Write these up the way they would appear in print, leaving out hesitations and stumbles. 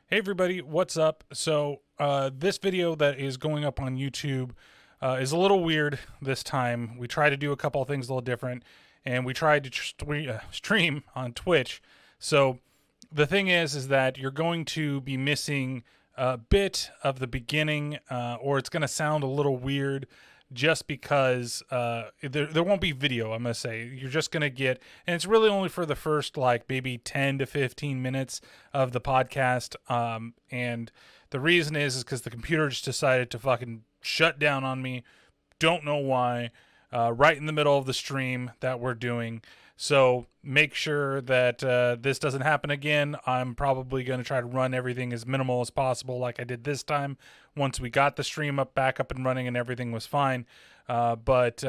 Hey everybody, what's up? So this video that is going up on YouTube is a little weird this time. We tried to do a couple of things a little different, and we tried to stream on Twitch. So the thing is that you're going to be missing a bit of the beginning, or it's going to sound a little weird just because there won't be video. I'm going to say you're just going to get, and it's really only for the first like maybe 10 to 15 minutes of the podcast. And the reason is because the computer just decided to fucking shut down on me. Don't know why. Right in the middle of the stream that we're doing. So make sure that this doesn't happen again. I'm probably going to try to run everything as minimal as possible like I did this time once we got the stream back up and running and everything was fine. But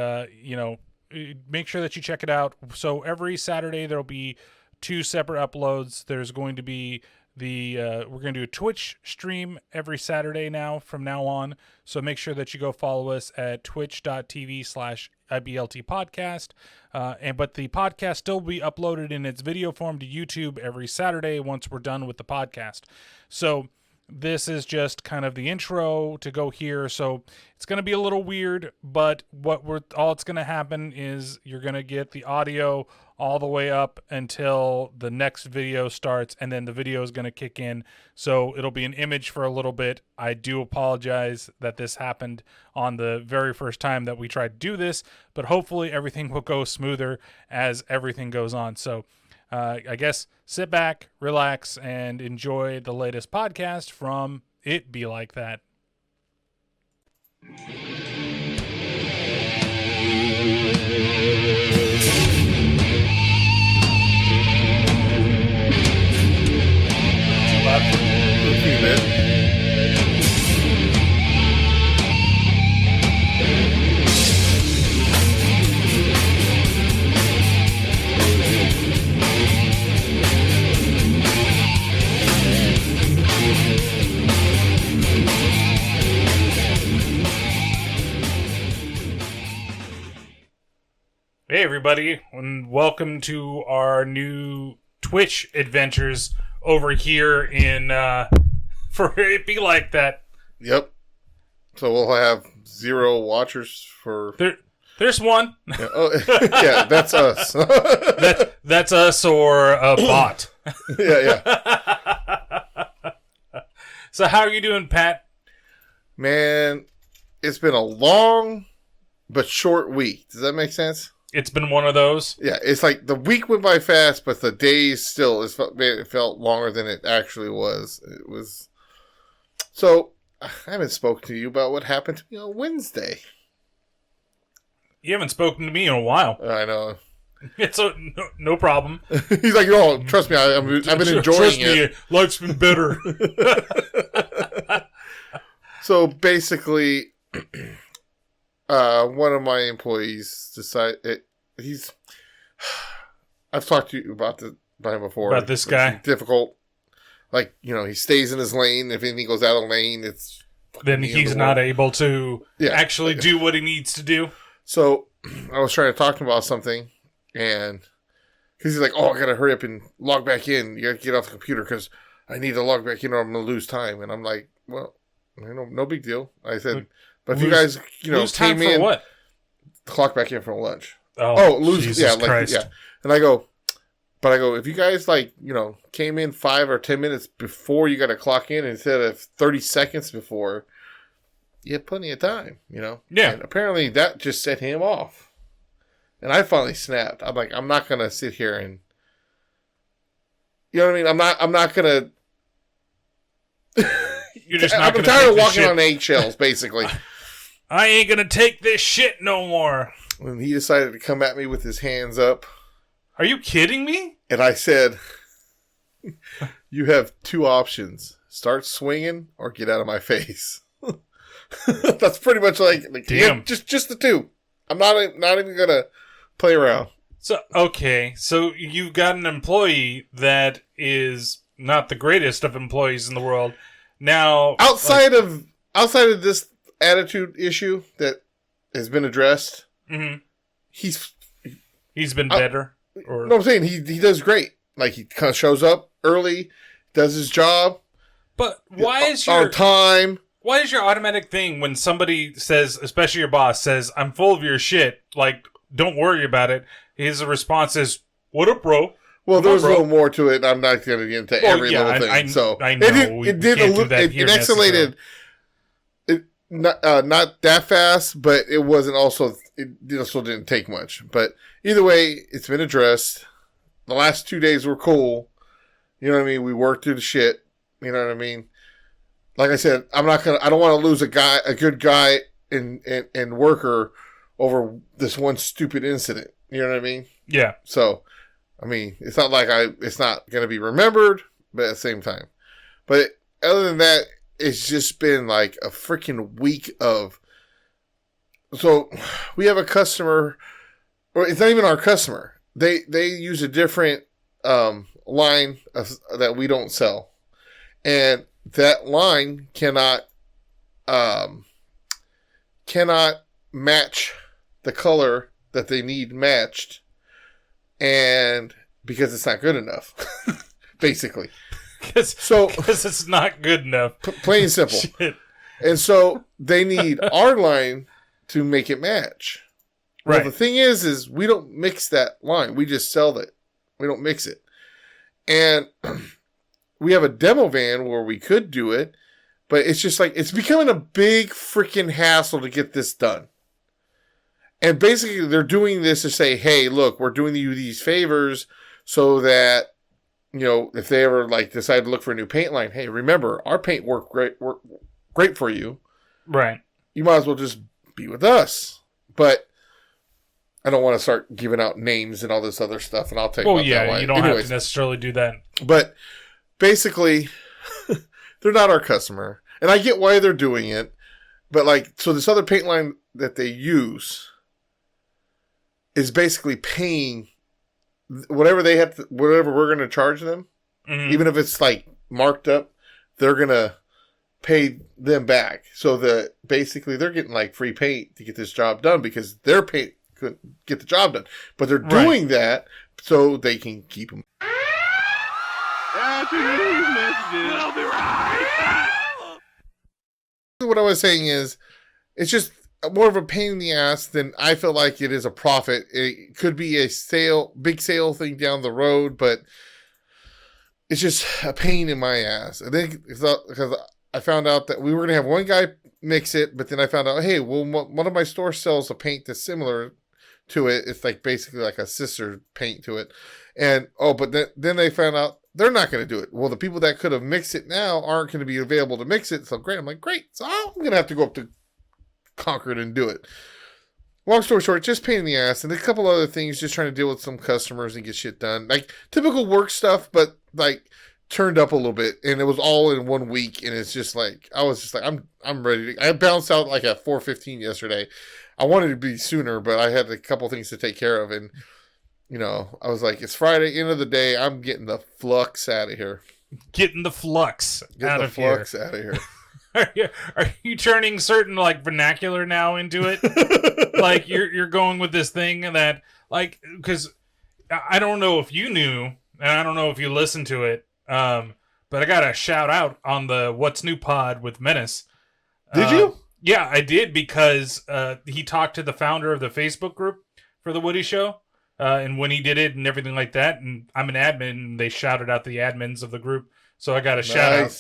make sure that you check it out. So every Saturday there'll be 2 separate uploads. There's going to be we're going to do a Twitch stream every Saturday now from now on. So make sure that you go follow us at twitch.tv/IBLT podcast. But the podcast still will be uploaded in its video form to YouTube every Saturday once we're done with the podcast. So this is just kind of the intro to go here. So it's going to be a little weird, but all it's going to happen is you're going to get the audio all the way up until the next video starts, and then the video is going to kick in. So it'll be an image for a little bit. I do apologize that this happened on the very first time that we tried to do this, but hopefully everything will go smoother as everything goes on. So I guess sit back, relax, and enjoy the latest podcast from It Be Like That. Hey everybody, and welcome to our new Twitch adventures over here in for It Be Like That. Yep. So we'll have 0 watchers for. There's one. Yeah, yeah, that's us. That's us or a bot. Yeah. So how are you doing, Pat? Man, it's been a long but short week. Does that make sense? It's been one of those. Yeah, it's like the week went by fast, but the days still it felt longer than it actually was. It was. So I haven't spoken to you about what happened to me on Wednesday. You haven't spoken to me in a while. I know. It's no problem. He's like, oh, trust me, I've been enjoying it. Me, life's been better. So basically, one of my employees decided I've talked to you about him before. About this guy? It's difficult. Like, he stays in his lane. If anything goes out of lane, then he's not able to actually do what he needs to do. So I was trying to talk to him about something, and because he's like, oh, I got to hurry up and log back in. You got to get off the computer because I need to log back in or I'm going to lose time. And I'm like, well, no big deal. I said, but if you guys, lose time came in, for what? Clock back in for lunch. Oh, lose, Jesus Christ. Yeah. And I go, if you guys came in 5 or 10 minutes before you got to clock in instead of 30 seconds before, you had plenty of time, Yeah. And apparently that just set him off. And I finally snapped. I'm like, I'm not going to sit here and, you know what I mean? I'm not going to. You're just not I'm gonna tired of walking shit. on eggshells, basically. I ain't going to take this shit no more. When he decided to come at me with his hands up. Are you kidding me? And I said, you have 2 options. Start swinging or get out of my face. That's pretty much like damn. Yeah, just the 2. I'm not even going to play around. So you've got an employee that is not the greatest of employees in the world. Now, outside of this attitude issue that has been addressed, mm-hmm. he's been better. No, I'm saying he does great. Like, he kind of shows up early, does his job, But why is our time? Why is your automatic thing when somebody says, especially your boss says, "I'm full of your shit," like, don't worry about it, his response is, "What up, bro?" Well, there's a little more to it. I'm not going to get into every little thing. I know. It did a little. It escalated. Not that fast, but it wasn't also. It also didn't take much. But either way, it's been addressed. The last 2 days were cool. You know what I mean? We worked through the shit. You know what I mean? Like I said, I don't want to lose a good guy and worker over this one stupid incident. You know what I mean? Yeah. So, I mean, it's not like it's not going to be remembered, but at the same time. But other than that, it's just been like a freaking week of. So, we have a customer, or it's not even our customer. They use a different line that we don't sell, and that line cannot match the color that they need matched, and because it's not good enough, basically. Because it's not good enough. Plain and simple. Shit. And so they need our line to make it match. Right. Well, the thing is we don't mix that line. We just sell it. We don't mix it. And we have a demo van where we could do it, but it's just like, it's becoming a big freaking hassle to get this done. And basically they're doing this to say, hey, look, we're doing you these favors so that, you know, if they ever like decide to look for a new paint line, hey, remember, our paint worked great for you. Right. You might as well just be with us. But I don't want to start giving out names and all this other stuff, and I'll take about that one. You don't have to necessarily do that. But basically, they're not our customer. And I get why they're doing it. But like, so this other paint line that they use is basically paying whatever they have to, whatever we're going to charge them, even if it's like marked up, they're going to pay them back. So that basically they're getting like free paint to get this job done because their paint couldn't get the job done. But they're doing that so they can keep them. After these messages, we'll be right back. What I was saying is, it's just more of a pain in the ass than I feel like it is a profit. It could be a big sale thing down the road, but it's just a pain in my ass. I think it's because I found out that we were going to have one guy mix it, but then I found out, hey, well, one of my stores sells a paint that's similar to it. It's like basically like a sister paint to it. And, but then they found out they're not going to do it. Well, the people that could have mixed it now aren't going to be available to mix it. So great. I'm like, great. So I'm going to have to go up to Concord and do it. Long story short, just pain in the ass. And a couple other things, just trying to deal with some customers and get shit done. Like typical work stuff, but like turned up a little bit. And it was all in 1 week. And it's just like, I was just like, I'm ready I bounced out like at 4:15 yesterday. I wanted to be sooner, but I had a couple things to take care of. And, you know, I was like, it's Friday, end of the day. I'm getting the flux out of here. Getting the flux out of here. Are you turning certain like vernacular now into it? Like you're going with this thing that like, because I don't know if you knew, and I don't know if you listened to it, but I got a shout out on the What's New pod with Menace. Did you? Yeah, I did, because he talked to the founder of the Facebook group for the Woody Show, and when he did it and everything like that. And I'm an admin, and they shouted out the admins of the group, so I got a shout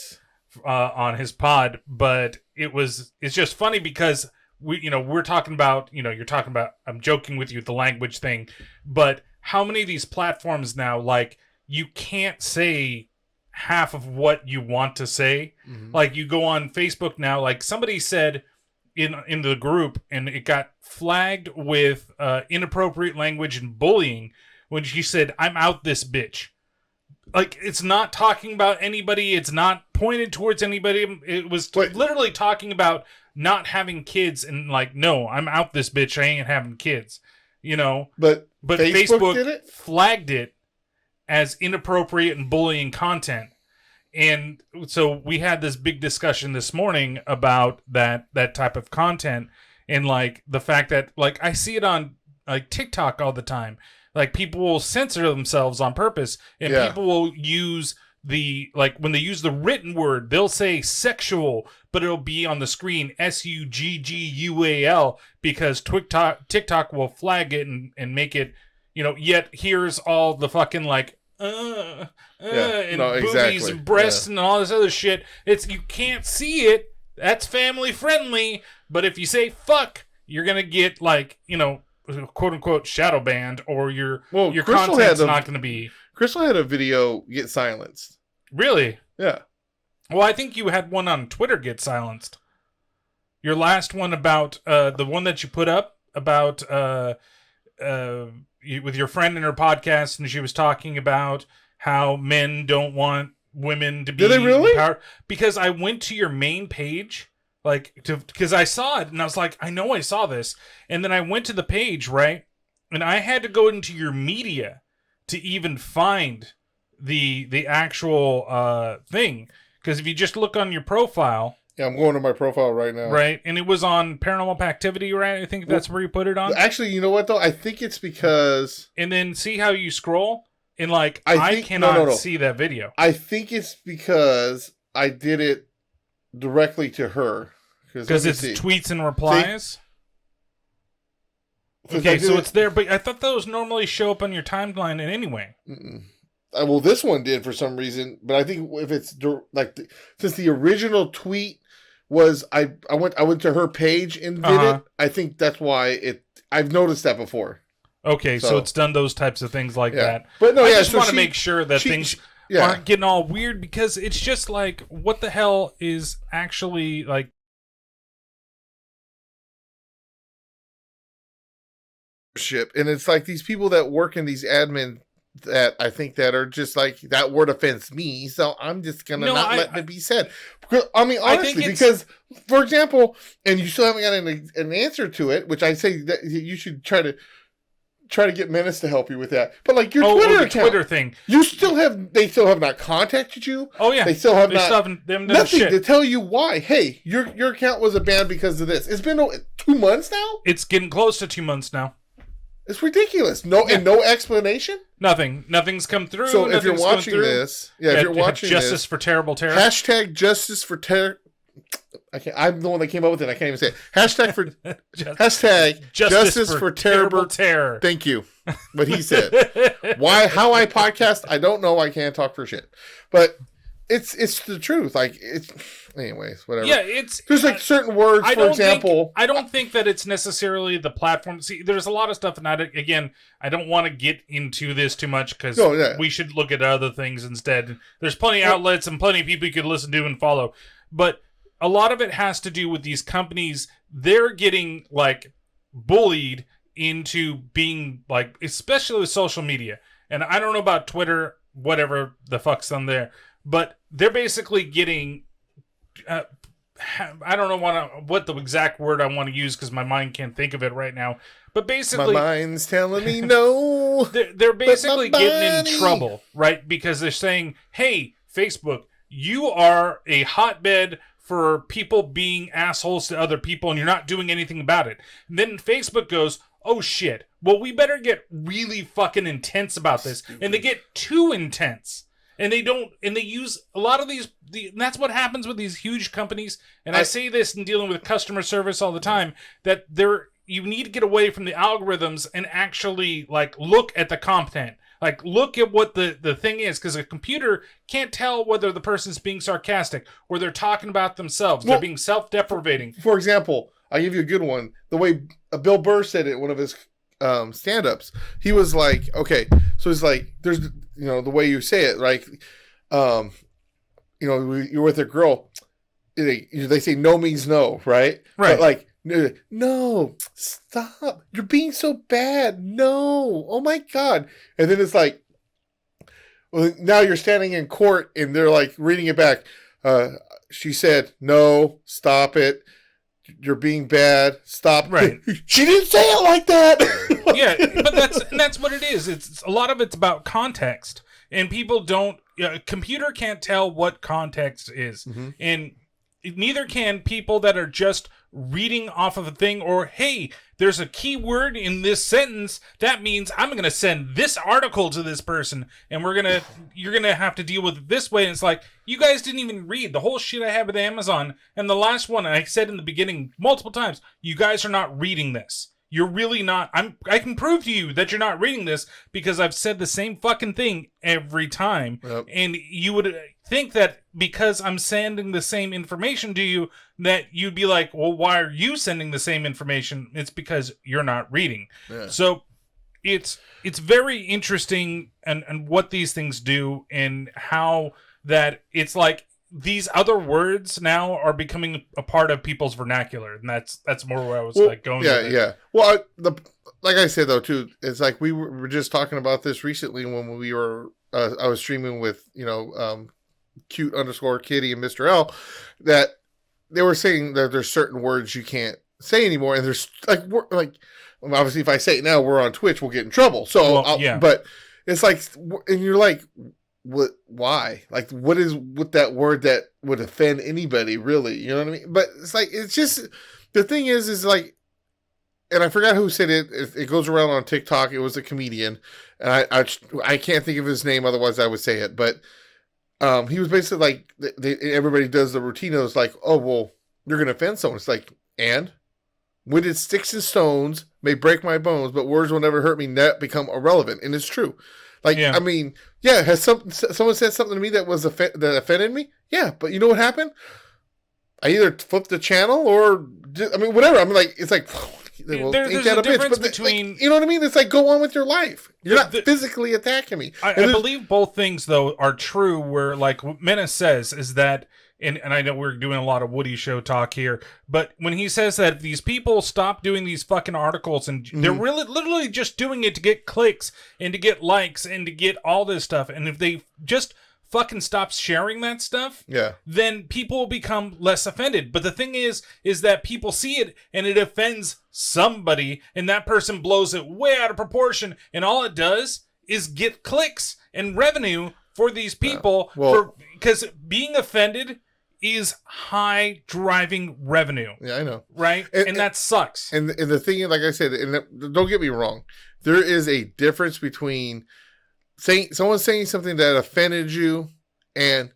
out on his pod. But it's just funny because we're talking about, you're talking about, I'm joking with you, the language thing, but how many of these platforms now, like, you can't say half of what you want to say. Mm-hmm. Like, you go on Facebook now, like somebody said in the group, and it got flagged with inappropriate language and bullying when she said, "I'm out this bitch." Like, it's not talking about anybody. It's not pointed towards anybody. It was literally talking about not having kids, and like, no, I'm out this bitch. I ain't having kids, But Facebook did it? Flagged it as inappropriate and bullying content. And so we had this big discussion this morning about that type of content, and like the fact that, like, I see it on like TikTok all the time. Like, people will censor themselves on purpose, and people will use when they use the written word, they'll say sexual, but it'll be on the screen SUGGUAL because TikTok will flag it and make it, yet here's all the fucking and boobies and breasts and all this other shit. You can't see it. That's family friendly, but if you say fuck, you're gonna get quote unquote shadow banned, or your content's not gonna be. Crystal had a video get silenced. Really? Yeah. Well, I think you had one on Twitter get silenced. Your last one about the one that you put up about with your friend in her podcast, and she was talking about how men don't want women to be. Did they really? Empowered. Because I went to your main page, because I saw it, and I was like, I know I saw this, and then I went to the page, right, and I had to go into your media to even find the actual thing, because if you just look on your profile. Yeah, I'm going to my profile right now. Right, and it was on Paranormal Pativity, right? I think that's where you put it on. Actually, you know what, though? I think it's because... And then see how you scroll? And, I cannot see that video. I think it's because I did it directly to her. Because it's tweets and replies? Okay, so it's there, but I thought those normally show up on your timeline anyway. Well, this one did for some reason, but I think if it's since the original tweet was I went to her page and did it. I think that's why I've noticed that before. Okay, so it's done those types of things like that. But no, I just want to make sure that things aren't getting all weird, because it's just what the hell is actually and it's these people that work in these admin that I think that are just that word offends me, so I'm just gonna let it be said. I mean, honestly, because for example, and you still haven't got an answer to it, which I say that you should try to get Menace to help you with that. But your Twitter account, Twitter thing, they still have not contacted you. Oh yeah, they still have nothing to tell you why. Hey, your account was banned because of this. It's been 2 months now. It's getting close to 2 months now. It's ridiculous. And no explanation. Nothing's come through. So if you're watching this, if you're watching Justice for Terrible Terror. Hashtag Justice for Terror. I'm the one that came up with it. I can't even say it. Hashtag Justice for Terrible Terror. Thank you. What he said. How I podcast, I don't know. I can't talk for shit. But it's the truth. Anyways, whatever. Yeah, there's certain words, for example. I don't think that it's necessarily the platform. See, there's a lot of stuff, and I don't want to get into this too much, because we should look at other things instead. There's plenty of outlets and plenty of people you could listen to and follow. But a lot of it has to do with these companies. They're getting bullied into being especially with social media. And I don't know about Twitter, whatever the fuck's on there, but they're basically getting. I don't know what the exact word I want to use, because my mind can't think of it right now. But basically, my mind's telling me no. They're basically getting in trouble, right? Because they're saying, "Hey, Facebook, you are a hotbed for people being assholes to other people, and you're not doing anything about it." And then Facebook goes, "Oh shit! Well, we better get really fucking intense about this," and they get too intense. And they use a lot of and that's what happens with these huge companies. And I say this in dealing with customer service all the time, that you need to get away from the algorithms and actually look at the content. Look at what the thing is, because a computer can't tell whether the person's being sarcastic or they're talking about themselves. They're being self-deprecating. For example, I'll give you a good one. The way Bill Burr said it in one of his stand-ups, he was okay, so it's there's the way you say it, you're with a girl, they say no means no, right? But no, stop, you're being so bad, no, oh my god. And then it's well, now you're standing in court and they're reading it back. She said no, stop it, you're being bad, stop. Right. She didn't say it like that. Yeah, but that's what it is. It's a lot of it's about context, and people don't. Computer can't tell what context is, and neither can people that are just reading off of a thing, or, hey, there's a key word in this sentence. That means I'm going to send this article to this person, and you're going to have to deal with it this way. And it's like, you guys didn't even read the whole shit I have with Amazon. And the last one, I said in the beginning multiple times, you guys are not reading this. You're really not. I can prove to you that you're not reading this because I've said the same fucking thing every time. Yep. And you would think that because I'm sending the same information to you, that you'd be like, well, why are you sending the same information? It's because you're not reading. Yeah. So it's very interesting and what these things do, and how that it's like these other words now are becoming a part of people's vernacular, and that's more where I was going. Yeah, with it. yeah. Well, like I said though too, it's like we were just talking about this recently when we were I was streaming with cute_kitty and Mr. L, that they were saying that there's certain words you can't say anymore, and there's obviously if I say it now, we're on Twitch, we'll get in trouble. So yeah, but it's like, and you're like, what? Why? Like, what is with that word that would offend anybody? Really, you know what I mean? But it's like, it's just, the thing is like, and I forgot who said it. It goes around on TikTok. It was a comedian, and I can't think of his name. Otherwise, I would say it. But he was basically like, everybody does the routine. It was like, oh well, you're gonna offend someone. It's like, and wooden sticks and stones may break my bones, but words will never hurt me. That become irrelevant, and it's true. Like, yeah. I mean, yeah, has someone said something to me that was that offended me? Yeah, but you know what happened? I either flipped the channel or, I mean, whatever. I mean, like, it's like, well, there's a difference between, like, you know what I mean? It's like, go on with your life. You're not physically attacking me. I believe both things, though, are true, where, like, what Menace says is that, and I know we're doing a lot of Woody Show talk here, but when he says that if these people stop doing these fucking articles, and they're really literally just doing it to get clicks and to get likes and to get all this stuff, and if they just fucking stop sharing that stuff, then people will become less offended. But the thing is that people see it and it offends somebody, and that person blows it way out of proportion, and all it does is get clicks and revenue for these people, because being offended is high driving revenue. Yeah, I know. Right? And that sucks. And the thing, like I said, and don't get me wrong, there is a difference between someone saying something that offended you and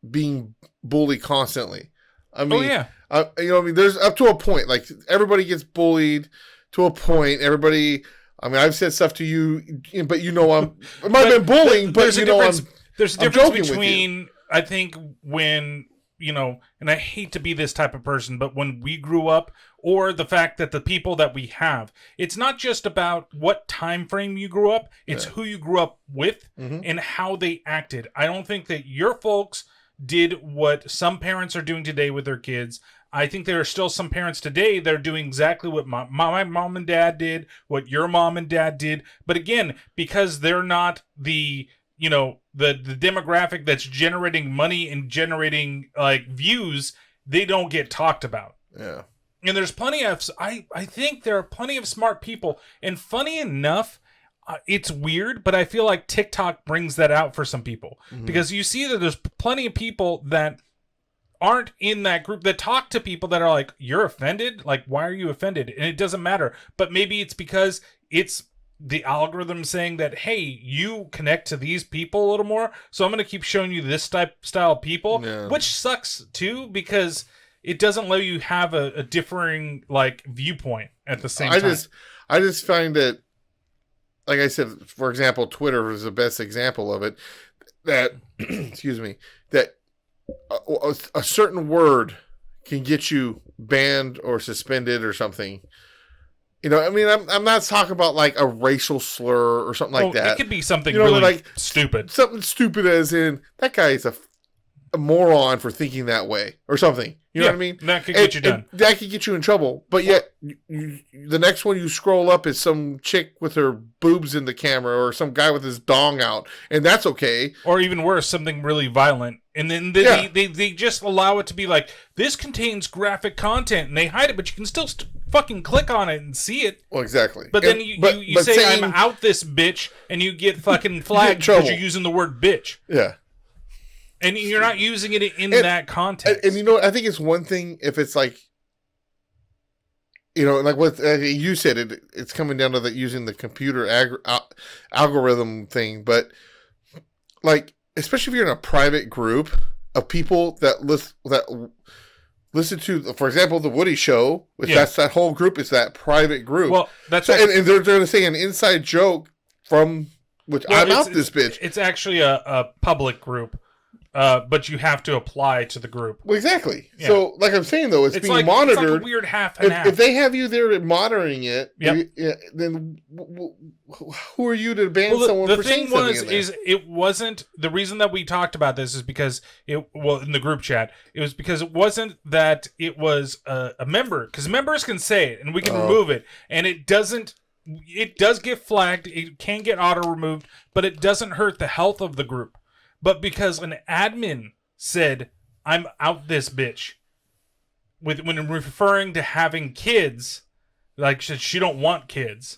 being bullied constantly. I mean, you know what I mean? There's up to a point. Like, everybody gets bullied to a point. Everybody, I mean, I've said stuff to you, but it might have been bullying, but there's a difference between, I think, when, and I hate to be this type of person, but when we grew up, or the fact that the people that we have, it's not just about what time frame you grew up, it's who you grew up with and how they acted. I don't think that your folks did what some parents are doing today with their kids. I think there are still some parents today that are doing exactly what my mom and dad did, what your mom and dad did. But again, because they're not the demographic that's generating money and generating, like, views, they don't get talked about. Yeah. And there's plenty of, I think there are plenty of smart people. And funny enough, it's weird, but I feel like TikTok brings that out for some people. Because you see that there's plenty of people that aren't in that group that talk to people that are like, you're offended? Like, why are you offended? And it doesn't matter. But maybe it's because it's the algorithm saying that, hey, you connect to these people a little more, so I'm going to keep showing you this style of people, which sucks too, because it doesn't let you have a differing, like, viewpoint at the same time. I just find that, like I said, for example, Twitter is the best example of it, that excuse me, that a certain word can get you banned or suspended or something. I mean, I'm not talking about, like, a racial slur or something like that. It could be something really, like, stupid. Something stupid as in, that guy is a moron for thinking that way or something. You know what I mean? That could get you done. That could get you in trouble. But yet, the next one you scroll up is some chick with her boobs in the camera, or some guy with his dong out, and that's okay. Or even worse, something really violent. And then they just allow it to be like, this contains graphic content, and they hide it, but you can still fucking click on it and see it. Well, exactly. But then you say, I'm out this bitch, and you get fucking flagged because you're using the word bitch. Yeah. And you're not using it in that context. And you know, I think it's one thing if it's like, you know, like what you said, it's coming down to using the computer algorithm thing. But like, especially if you're in a private group of people that listen to, for example, the Woody Show. That's that whole group. It's that private group. Well, that's and they're going to say an inside joke from which I'm out this bitch. It's actually a public group. But you have to apply to the group. Well, exactly. Yeah. So, like I'm saying, though, it's being like, monitored. It's like a weird half and half. If they have you there monitoring it, then who are you to ban someone for saying something? The thing was, it wasn't... The reason that we talked about this is because, in the group chat, it was because it wasn't that it was a member. Because members can say it, and we can remove it. And it doesn't... It does get flagged. It can get auto-removed, but it doesn't hurt the health of the group. But because an admin said, I'm out this bitch, when referring to having kids, like she don't want kids,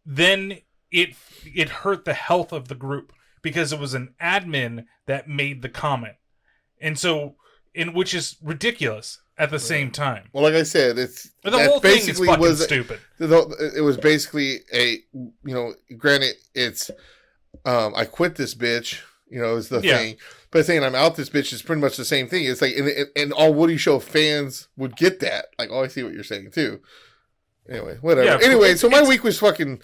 then it hurt the health of the group because it was an admin that made the comment. And so, which is ridiculous at the same time. Well, like I said, the whole thing is fucking stupid. It was basically granted, it's, I quit this bitch. You know, is the thing. But saying I'm out this bitch is pretty much the same thing. It's like, and all Woody Show fans would get that. Like, I see what you're saying, too. Anyway, whatever. Yeah, anyway, so my week was fucking...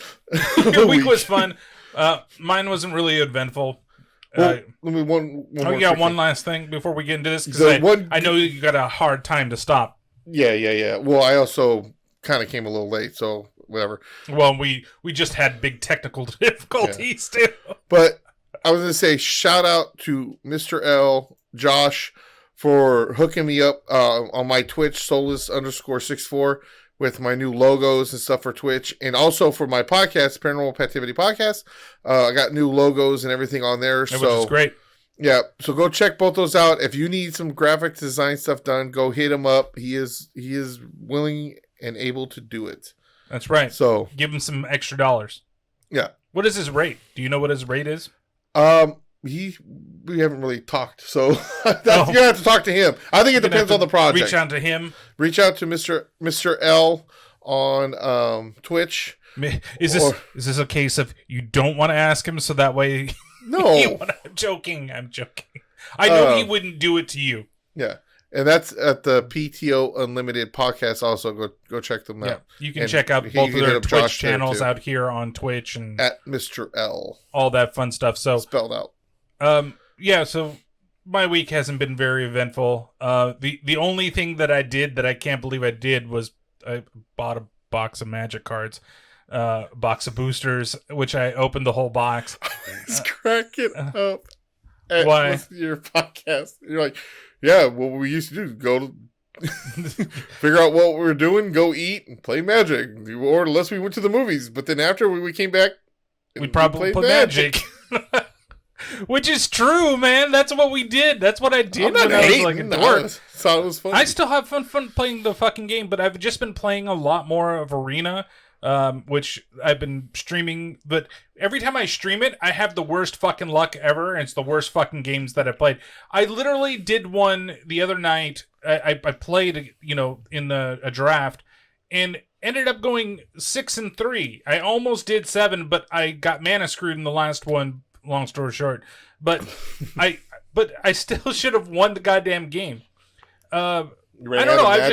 Your week was fun. Mine wasn't really eventful. Well, let me one last thing before we get into this, because I know you got a hard time to stop. Yeah. Well, I also kind of came a little late, so whatever. Well, we just had big technical difficulties, too. But... I was going to say, shout out to Mr. L, Josh, for hooking me up on my Twitch, Solus_64, with my new logos and stuff for Twitch. And also for my podcast, Paranormal Pativity Podcast. I got new logos and everything on there. Which is great. Yeah, so go check both those out. If you need some graphic design stuff done, go hit him up. He is willing and able to do it. That's right. So give him some extra dollars. Yeah. What is his rate? Do you know what his rate is? We haven't really talked, so you're gonna have to talk to him. I think it depends on the project. Reach out to him. Reach out to Mr. L on Twitch. Is this a case of you don't want to ask him, so that way? No, I'm joking. I know he wouldn't do it to you. Yeah, and that's at the PTO Unlimited podcast. Also, go check them out. You can check out both of their Twitch channels out here on Twitch and at Mr. L. All that fun stuff. So spelled out. So my week hasn't been very eventful. The only thing that I did that I can't believe I did was I bought a box of Magic cards, box of boosters, which I opened the whole box. It's cracking up. Why? Your podcast. You're like, yeah, what we used to do, go figure out what we were doing, go eat and play Magic, or unless we went to the movies. But then after we came back, we'd probably play Magic. Which is true, man. That's what we did. That's what I did when I was like a dork. Thought it was fun. I still have fun playing the fucking game, but I've just been playing a lot more of Arena, which I've been streaming. But every time I stream it, I have the worst fucking luck ever, and it's the worst fucking games that I've played. I literally did one the other night. I played, in a draft, and ended up going 6-3. I almost did 7, but I got mana screwed in the last one. Long story short, but I still should have won the goddamn game. I don't know. I've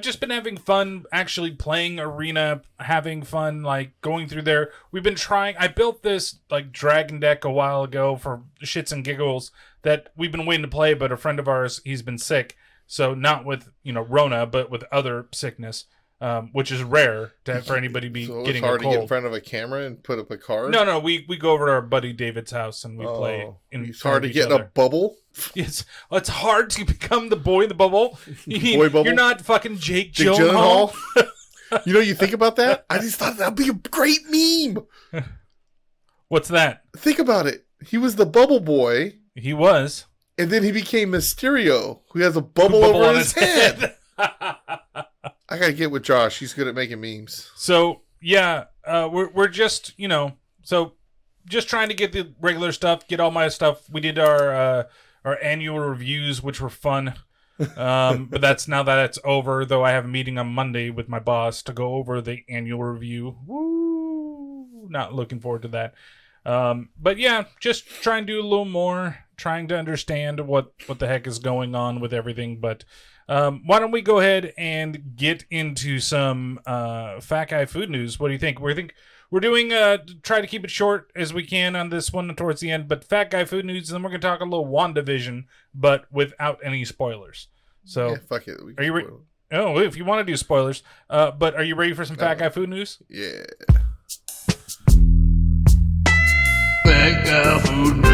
just been having fun actually playing Arena, having fun like going through there. We've been trying. I built this like dragon deck a while ago for shits and giggles that we've been waiting to play, but a friend of ours, he's been sick, so not with Rona, but with other sickness. Which is rare for anybody to be getting a cold. So it's hard to get in front of a camera and put up a card? No, we go over to our buddy David's house and we play. It's hard to get in a bubble? It's hard to become the boy in the bubble. Boy bubble? You're not fucking Jake Gyllenhaal. You think about that? I just thought that would be a great meme. What's that? Think about it. He was the bubble boy. He was. And then he became Mysterio, who has a bubble over his head. I gotta get with Josh. He's good at making memes. So yeah, we're just so just trying to get the regular stuff, get all my stuff. We did our annual reviews, which were fun. But now that it's over, though I have a meeting on Monday with my boss to go over the annual review. Woo! Not looking forward to that. But yeah, just trying to do a little more, trying to understand what the heck is going on with everything. But why don't we go ahead and get into some Fat Guy food news? What do you think? We're doing try to keep it short as we can on this one towards the end, but Fat Guy food news, and then we're gonna talk a little WandaVision, but without any spoilers. So yeah, fuck it. Are you ready? Oh, if you want to do spoilers, but are you ready for some Fat Guy food news? Yeah. Fat guy food news.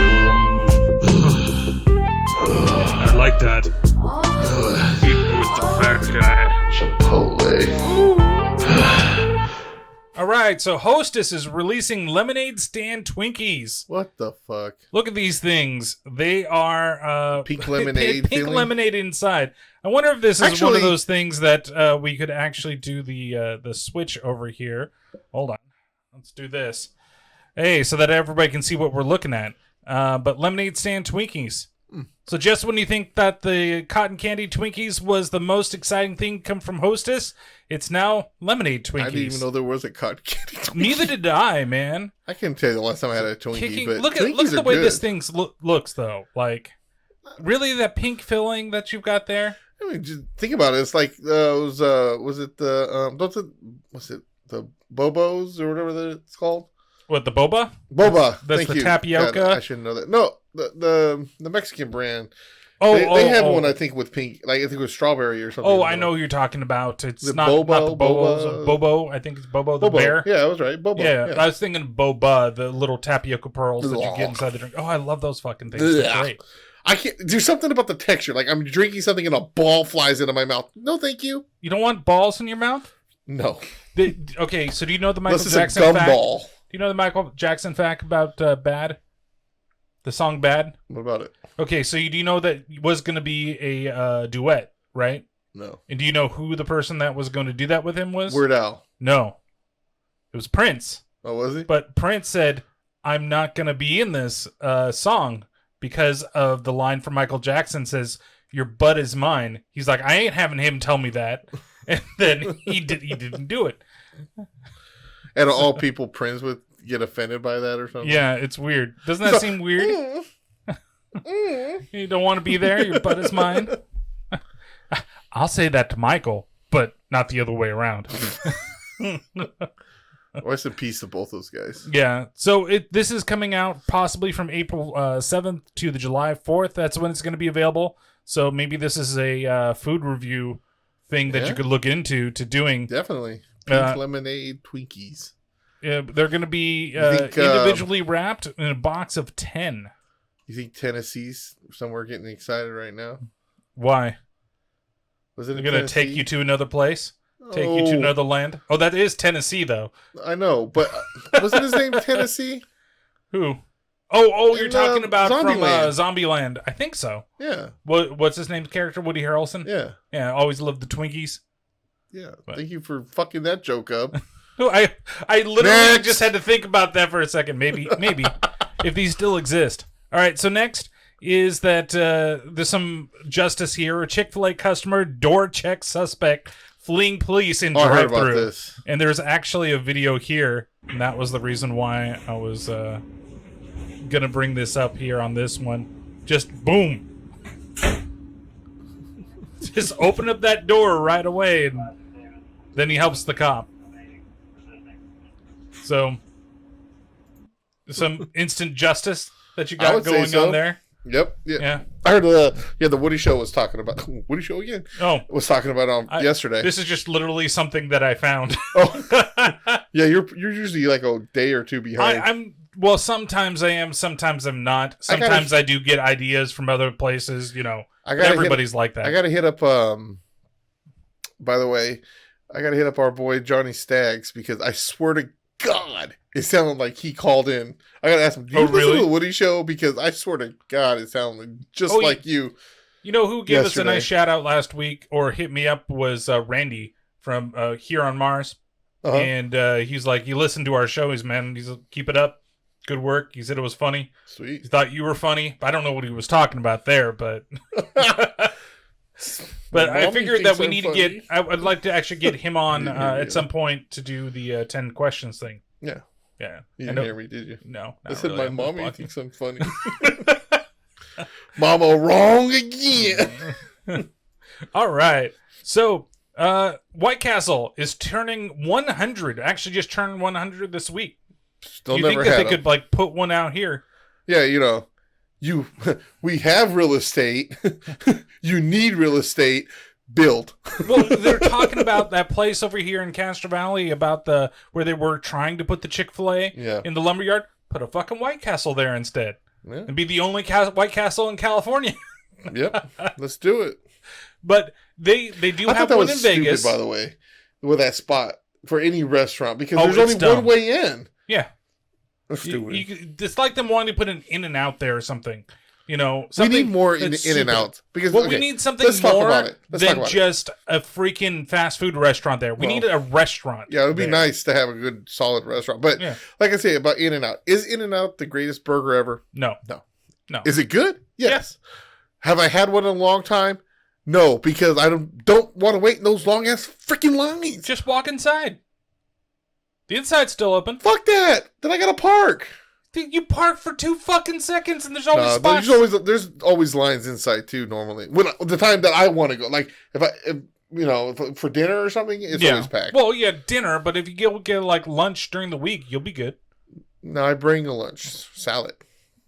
I like that. Eating with the fat guy. Chipotle. All right, so Hostess is releasing lemonade stand Twinkies. What the fuck? Look at these things. They are pink lemonade. Pink lemonade inside. I wonder if this is one of those things that we could actually do the switch over here. Hold on. Let's do this. Hey, so that everybody can see what we're looking at. But lemonade stand Twinkies. So just when you think that the cotton candy Twinkies was the most exciting thing come from Hostess, it's now lemonade Twinkies. I didn't even know there was a cotton candy Twinkie. Neither did I, man. I can't tell you the last time I had a Twinkie, but look at the way this thing looks, though. Like, really, that pink filling that you've got there? I mean, just think about it. It's like was it the the Bobos or whatever it's called? What, the boba? Boba. That's the tapioca. God, I shouldn't know that. No, the Mexican brand. Oh, they had one I think with pink, like I think it was strawberry or something. Oh, I know who you're talking about. It's not Bobo, not the Bobos. Bobo, I think it's Bobo the bear. Yeah, I was right. Bobo. Yeah, I was thinking boba, the little tapioca pearls that you get inside the drink. Oh, I love those fucking things. They're great. I can't do something about the texture. Like I'm drinking something and a ball flies into my mouth. No, thank you. You don't want balls in your mouth? No. Okay, so do you know the Michael This Jackson is a fact? gumball. Do you know the Michael Jackson fact about Bad? The song Bad? What about it? Okay, so do you know that was going to be a duet, right? No. And do you know who the person that was going to do that with him was? Weird Al. No. It was Prince. Oh, was he? But Prince said, I'm not going to be in this song because of the line from Michael Jackson says, your butt is mine. He's like, I ain't having him tell me that. And then he didn't do it. And all people Prince would get offended by that or something? Yeah, it's weird. Doesn't that seem weird? You don't want to be there? Your butt is mine? I'll say that to Michael, but not the other way around. Rest in peace to both those guys. Yeah. So this is coming out possibly from April 7th to the July 4th. That's when it's going to be available. So maybe this is a food review thing that you could look into doing. Definitely. Pink lemonade Twinkies. Yeah, they're going to be individually wrapped in a box of 10. You think Tennessee's somewhere getting excited right now? Why? Was it going to take you to another place? Take you to another land? Oh, that is Tennessee, though. I know, but wasn't his name Tennessee? Who? Oh, you're talking about Zombieland. from Zombieland. I think so. Yeah. What's his name's character? Woody Harrelson? Yeah. Yeah, always loved the Twinkies. Yeah. But. Thank you for fucking that joke up. I literally just had to think about that for a second. Maybe, if these still exist. All right, so next is that there's some justice here. A Chick-fil-A customer door check suspect fleeing police in drive-thru. And there's actually a video here, and that was the reason why I was gonna bring this up here on this one. Just boom. Just open up that door right away, and then he helps the cop. So, some instant justice that you got going on there. Yep. Yeah. I heard the Woody Show was talking about Woody Show again. Oh, was talking about yesterday. This is just literally something that I found. Yeah, you're usually like a day or two behind. Well, sometimes I am, sometimes I'm not. Sometimes I do get ideas from other places. You know, everybody's like that. I gotta hit up. By the way, I gotta hit up our boy Johnny Staggs because I swear to God, it sounded like he called in. I gotta ask him, do you listen to the Woody Show? Because I swear to God, it sounded just like you. You know who gave us a nice shout out last week or hit me up was Randy from Here on Mars. And he's like, you listen to our shows, man. He's like, keep it up. Good work. He said it was funny. Sweet. He thought you were funny. I don't know what he was talking about there, but but I figured that we need to get. I'd like to actually get him on at some point to do the 10 questions thing. Yeah. Yeah. You didn't hear me, did you? No. I said really. my mommy thinks I'm funny. Mama, wrong again. All right. So, White Castle is turning 100. Actually, just turned 100 this week. Still you never think that had they could like put one out here? Yeah, we have real estate. You need real estate. Build. Well, they're talking about that place over here in Castro Valley about where they were trying to put the Chick-fil-A in the lumberyard. Put a fucking White Castle there instead, and be the only White Castle in California. Yep, let's do it. But they do have one in Vegas, by the way, with that spot for any restaurant because there's only one way in. Yeah, that's stupid. It's like them wanting to put an In-N-Out there or something. We need more In-N-Outs because we need something more than just a freaking fast food restaurant there. We need a restaurant. Yeah, it would be nice to have a good, solid restaurant. But like I say about In-N-Out, is In-N-Out the greatest burger ever? No. Is it good? Yes. Have I had one in a long time? No, because I don't want to wait in those long ass freaking lines. Just walk inside. The inside's still open. Fuck that. Then I gotta park. You park for 2 fucking seconds and there's always spots. There's always lines inside too. Normally, the time that I want to go, like if for dinner or something, it's always packed. Well, yeah, dinner. But if you get like lunch during the week, you'll be good. No, I bring a lunch salad.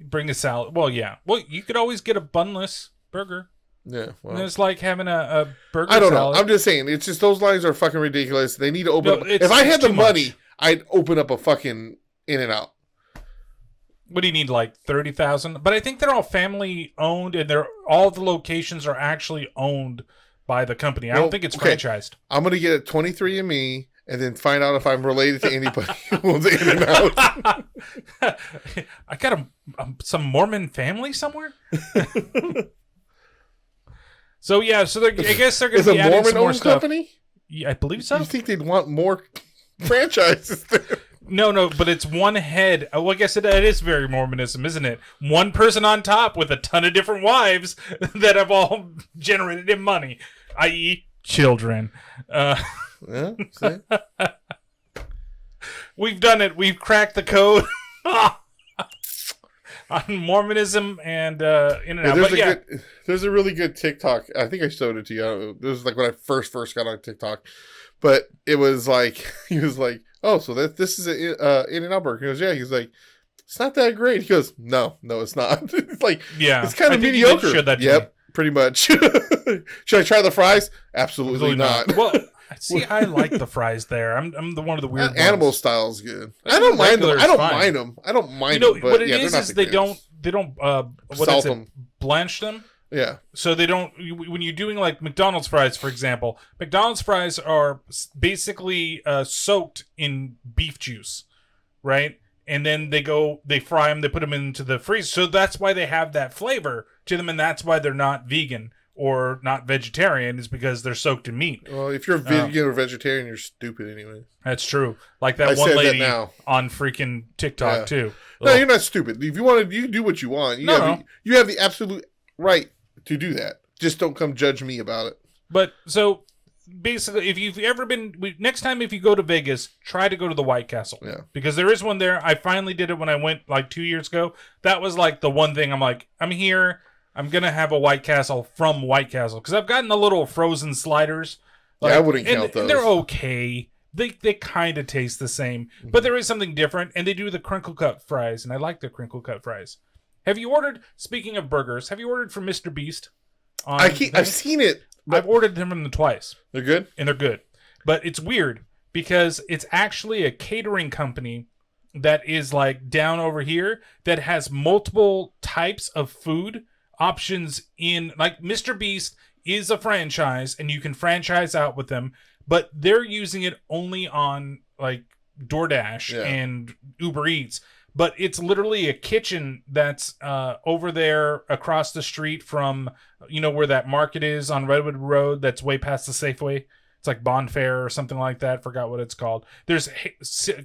Bring a salad. Well, yeah. Well, you could always get a bunless burger. Yeah, well, and it's like having a burger. I don't salad. know. I'm just saying. It's just those lines are fucking ridiculous. They need to open. If I had the money, I'd open up a fucking In-N-Out. What do you need, like 30,000? But I think they're all family owned, and all the locations are actually owned by the company. I don't think it's franchised. I'm gonna get a 23andMe and then find out if I'm related to anybody who owns In-N-Out. I got some Mormon family somewhere. So yeah, I guess they're going to be adding some more stuff. Company? Yeah, I believe so. You think they'd want more franchises there? No, but it's one head. Well, I guess it is very Mormonism, isn't it? One person on top with a ton of different wives that have all generated him money, i.e. children. Yeah, see? We've done it. We've cracked the code on Mormonism and In-N-Out. There's a really good TikTok. I think I showed it to you. This was like when I first got on TikTok. But it was like, he was like, oh, so this is an In-N-Out burger. He goes, yeah. He's like, it's not that great. He goes, no, it's not. It's like, it's kind of mediocre. Yep, pretty much. Should I try the fries? Absolutely not. Well, see, I like the fries there. I'm one of the weird ones. Animal style is good. I don't mind them. I don't mind them. But what it is they don't salt them, blanch them. Yeah. So they don't, when you're doing like McDonald's fries, for example, McDonald's fries are basically soaked in beef juice, right? And then they fry them, they put them into the freezer. So that's why they have that flavor to them, and that's why they're not vegan or not vegetarian, is because they're soaked in meat. Well, if you're vegan or vegetarian, you're stupid anyway. That's true. Like that one lady on freaking TikTok too. No, you're not stupid. If you want to, you do what you want. You have the absolute right to do that. Just don't come judge me about it. But so basically, if you've ever been, next time if you go to Vegas, try to go to the White Castle. Yeah. Because there is one there. I finally did it when I went like 2 years ago. That was like the one thing I'm like, I'm here. I'm going to have a White Castle from White Castle. Because I've gotten the little frozen sliders. I wouldn't count those. They're okay. They kind of taste the same. Mm-hmm. But there is something different. And they do the crinkle cut fries. And I like the crinkle cut fries. Have you ordered, speaking of burgers, have you ordered from Mr. Beast? I've seen it. I've ordered them from them twice. They're good? And they're good. But it's weird because it's actually a catering company that is like down over here that has multiple types of food options in, like Mr. Beast is a franchise and you can franchise out with them, but they're using it only on like DoorDash and Uber Eats. But it's literally a kitchen that's over there across the street from, where that market is on Redwood Road that's way past the Safeway. It's like Bond Fair or something like that. Forgot what it's called. There's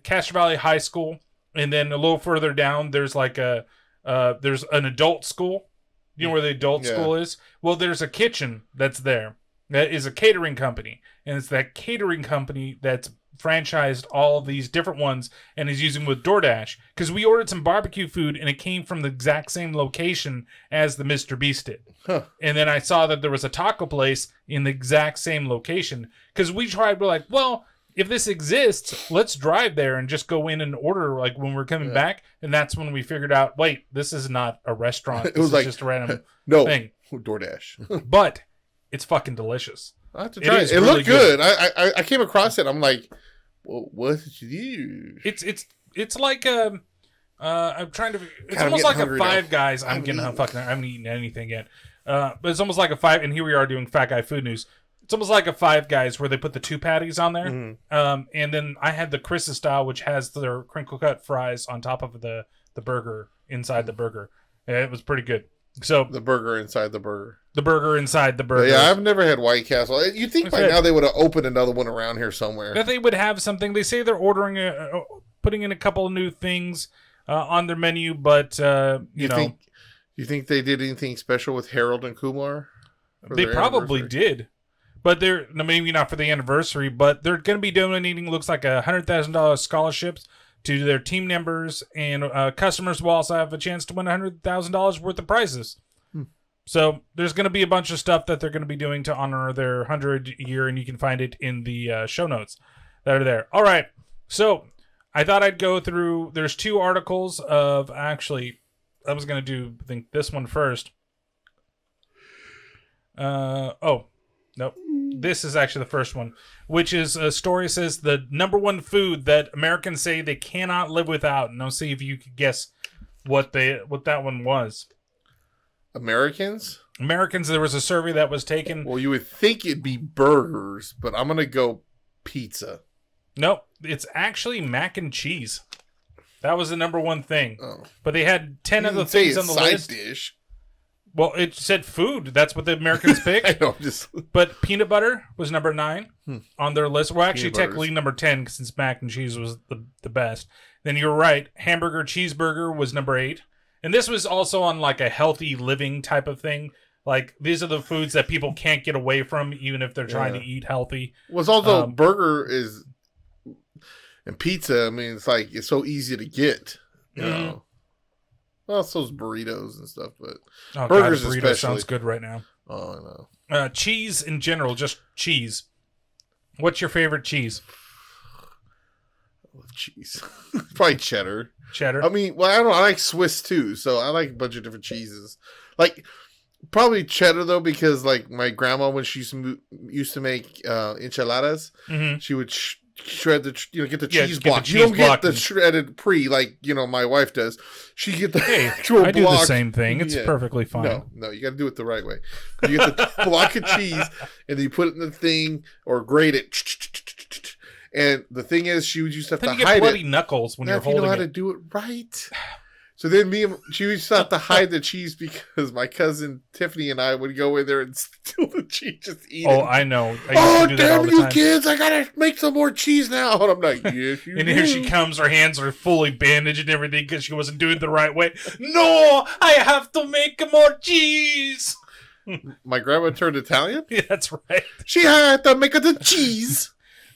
Castro Valley High School And then a little further down, there's like there's an adult school. You know where the adult school is? Well, there's a kitchen that's there. That is a catering company. And it's that catering company that's franchised all these different ones and is using with DoorDash. Because we ordered some barbecue food and it came from the exact same location as the Mr. Beast did. Huh. And then I saw that there was a taco place in the exact same location. Because we tried, we're like, well, if this exists, let's drive there and just go in and order like when we're coming back. And that's when we figured out, wait, this is not a restaurant. This is just a random thing. DoorDash. But it's fucking delicious. I have to try it. It really looked good. I came across it. I'm like, well, what did you do? It's like I'm trying to. It's almost like a Five Guys. I haven't eaten anything yet. But it's almost like a Five. And here we are doing Fat Guy Food News. It's almost like a Five Guys where they put the 2 patties on there. Mm-hmm. And then I had the Chris's style, which has their crinkle cut fries on top of the burger inside the burger. Yeah, it was pretty good. So the burger inside the burger. The burger inside the burger. Yeah, I've never had White Castle. You'd think by now they would have opened another one around here somewhere. That they would have something. They say they're ordering putting in a couple of new things on their menu, but you know. You think they did anything special with Harold and Kumar? They probably did. But they're maybe not for the anniversary, but they're going to be donating, looks like $100,000 scholarships to their team members, and customers will also have a chance to win $100,000 worth of prizes. So there's going to be a bunch of stuff that they're going to be doing to honor their 100 year, and you can find it in the show notes that are there. All right. So I thought I'd go through, there's 2 articles of, actually, I was going to do, I think, this one first. Nope. This is actually the first one, which is a story says the #1 food that Americans say they cannot live without. And I'll see if you could guess what that one was. Americans, there was a survey that was taken. Well, you would think it'd be burgers, but I'm going to go pizza. Nope. It's actually mac and cheese. That was the #1 thing. Oh. But they had 10 other things on the list. Dish. Well, it said food. That's what the Americans picked. I know, But peanut butter was number 9 on their list. Well, actually, technically number 10 since mac and cheese was the best. Then you're right. Hamburger, cheeseburger was number 8. And this was also on like a healthy living type of thing. Like, these are the foods that people can't get away from, even if they're trying to eat healthy. Well, it's also burger is, and pizza, I mean, it's so easy to get, you know. Well, it's those burritos and stuff, but burgers burrito especially sounds good right now. Oh, I know. Cheese in general, just cheese. What's your favorite cheese? I love cheese. Probably cheddar. Cheddar. I mean, well, I don't know. I like Swiss too, so I like a bunch of different cheeses. Like probably cheddar though, because like my grandma when she used to make enchiladas, she would shred get the cheese block. You don't get the shredded like my wife does. She get the actual block. I do the same thing. It's perfectly fine. No, you got to do it the right way. You get the block of cheese and then you put it in the thing or grate it. And the thing is, she would used to have to hide it. You get bloody knuckles when you're holding it. You know how to do it right. So then she used to have to hide the cheese because my cousin Tiffany and I would go in there and steal the cheese, just eat it. Oh, I know. Damn you kids, I gotta make some more cheese now. And I'm like, yes, you And here she comes, her hands are fully bandaged and everything because she wasn't doing it the right way. No, I have to make more cheese. My grandma turned Italian? Yeah, that's right. She had to make the cheese.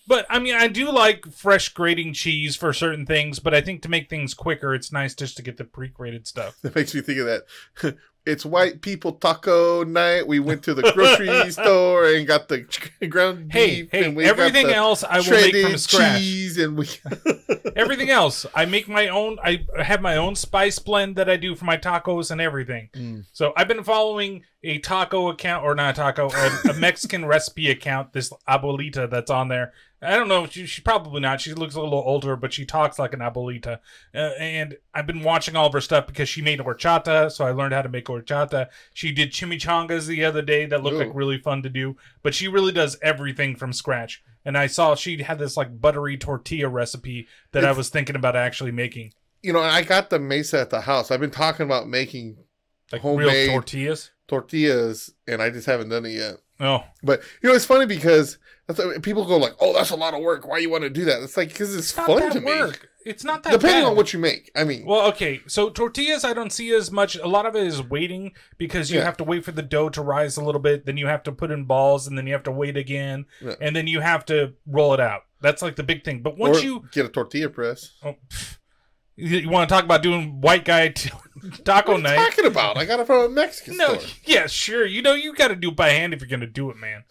But, I mean, I do like fresh grating cheese for certain things, but I think to make things quicker, it's nice just to get the pre-grated stuff. That makes me think of that. It's white people taco night. We went to the grocery store and got the ground beef. And we everything got else I will make from scratch. Cheese and everything else, I make my own. I have my own spice blend that I do for my tacos and everything. So I've been following a taco account, or not a taco, a Mexican recipe account, this abuelita that's on there. I don't know. She's probably not. She looks a little older, but she talks like an abuelita. And I've been watching all of her stuff because she made horchata, so I learned how to make horchata. She did chimichangas the other day that looked like really fun to do. But she really does everything from scratch. And I saw she had this like buttery tortilla recipe that I was thinking about actually making. I got the mesa at the house. I've been talking about making like homemade real tortillas, and I just haven't done it yet. Oh, but it's funny because people go like, "Oh, that's a lot of work. Why you want to do that?" It's like because it's fun to me. it's not that depending bad. on what you make. I mean, well, okay. So tortillas, I don't see as much. A lot of it is waiting because you have to wait for the dough to rise a little bit. Then you have to put in balls, and then you have to wait again, and then you have to roll it out. That's like the big thing. But once you get a tortilla press, you want to talk about doing white guy taco night? What are you talking about? I got it from a Mexican store. Yeah, sure. You got to do it by hand if you're gonna do it, man.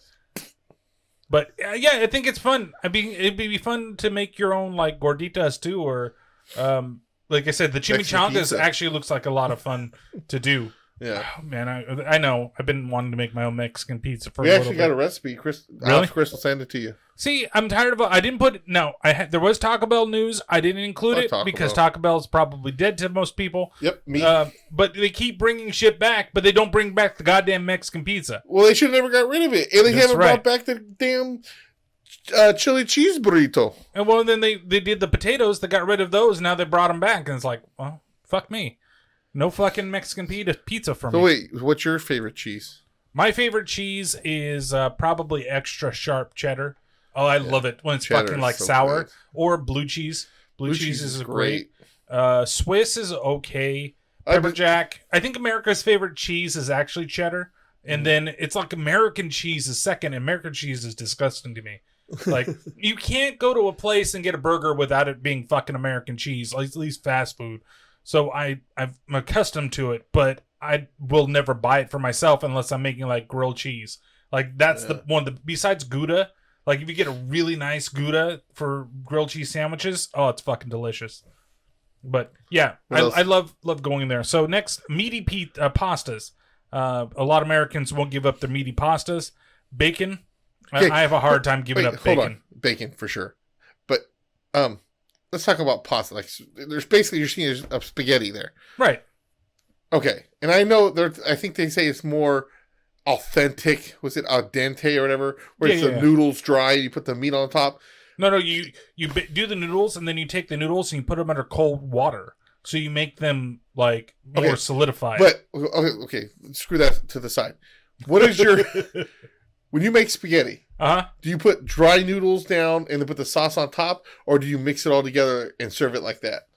But yeah, I think it's fun. I mean, it'd be fun to make your own like gorditas too, or like I said, the chimichangas actually looks like a lot of fun to do. Yeah, oh, man, I know. I've been wanting to make my own Mexican pizza for. We actually got a recipe. Chris will send it to you. See, I'm tired of. I didn't put it. No, there was Taco Bell news. I didn't include it because Taco Bell is probably dead to most people. Yep, me. But they keep bringing shit back, but they don't bring back the goddamn Mexican pizza. Well, they should have never got rid of it, and they haven't brought back the damn chili cheese burrito. And well, then they did the potatoes. They got rid of those. Now they brought them back, and it's like, well, fuck me. No fucking Mexican pizza for me. So wait, what's your favorite cheese? My favorite cheese is probably extra sharp cheddar. Oh, I love it when it's fucking like so sour. Good. Or blue cheese. Blue cheese is great. Swiss is okay. Pepper Jack. I think America's favorite cheese is actually cheddar. And then it's like American cheese is second. American cheese is disgusting to me. Like, you can't go to a place and get a burger without it being fucking American cheese, at least fast food. So I'm accustomed to it, but I will never buy it for myself unless I'm making like grilled cheese. Like that's the one. Besides Gouda, like if you get a really nice Gouda for grilled cheese sandwiches, oh, it's fucking delicious. But yeah, I love going there. So next, meaty pastas. A lot of Americans won't give up their meaty pastas. Bacon. Okay. I have a hard time giving up bacon. Hold on. Bacon for sure. But let's talk about pasta. Like, there's basically you're seeing a spaghetti there, right? Okay, and I know I think they say it's more authentic. Was it al dente or whatever? Where it's the noodles dry, you put the meat on top. No, you do the noodles, and then you take the noodles and you put them under cold water, so you make them like more solidified. But okay, screw that to the side. What is your when you make spaghetti? Do you put dry noodles down and then put the sauce on top, or do you mix it all together and serve it like that?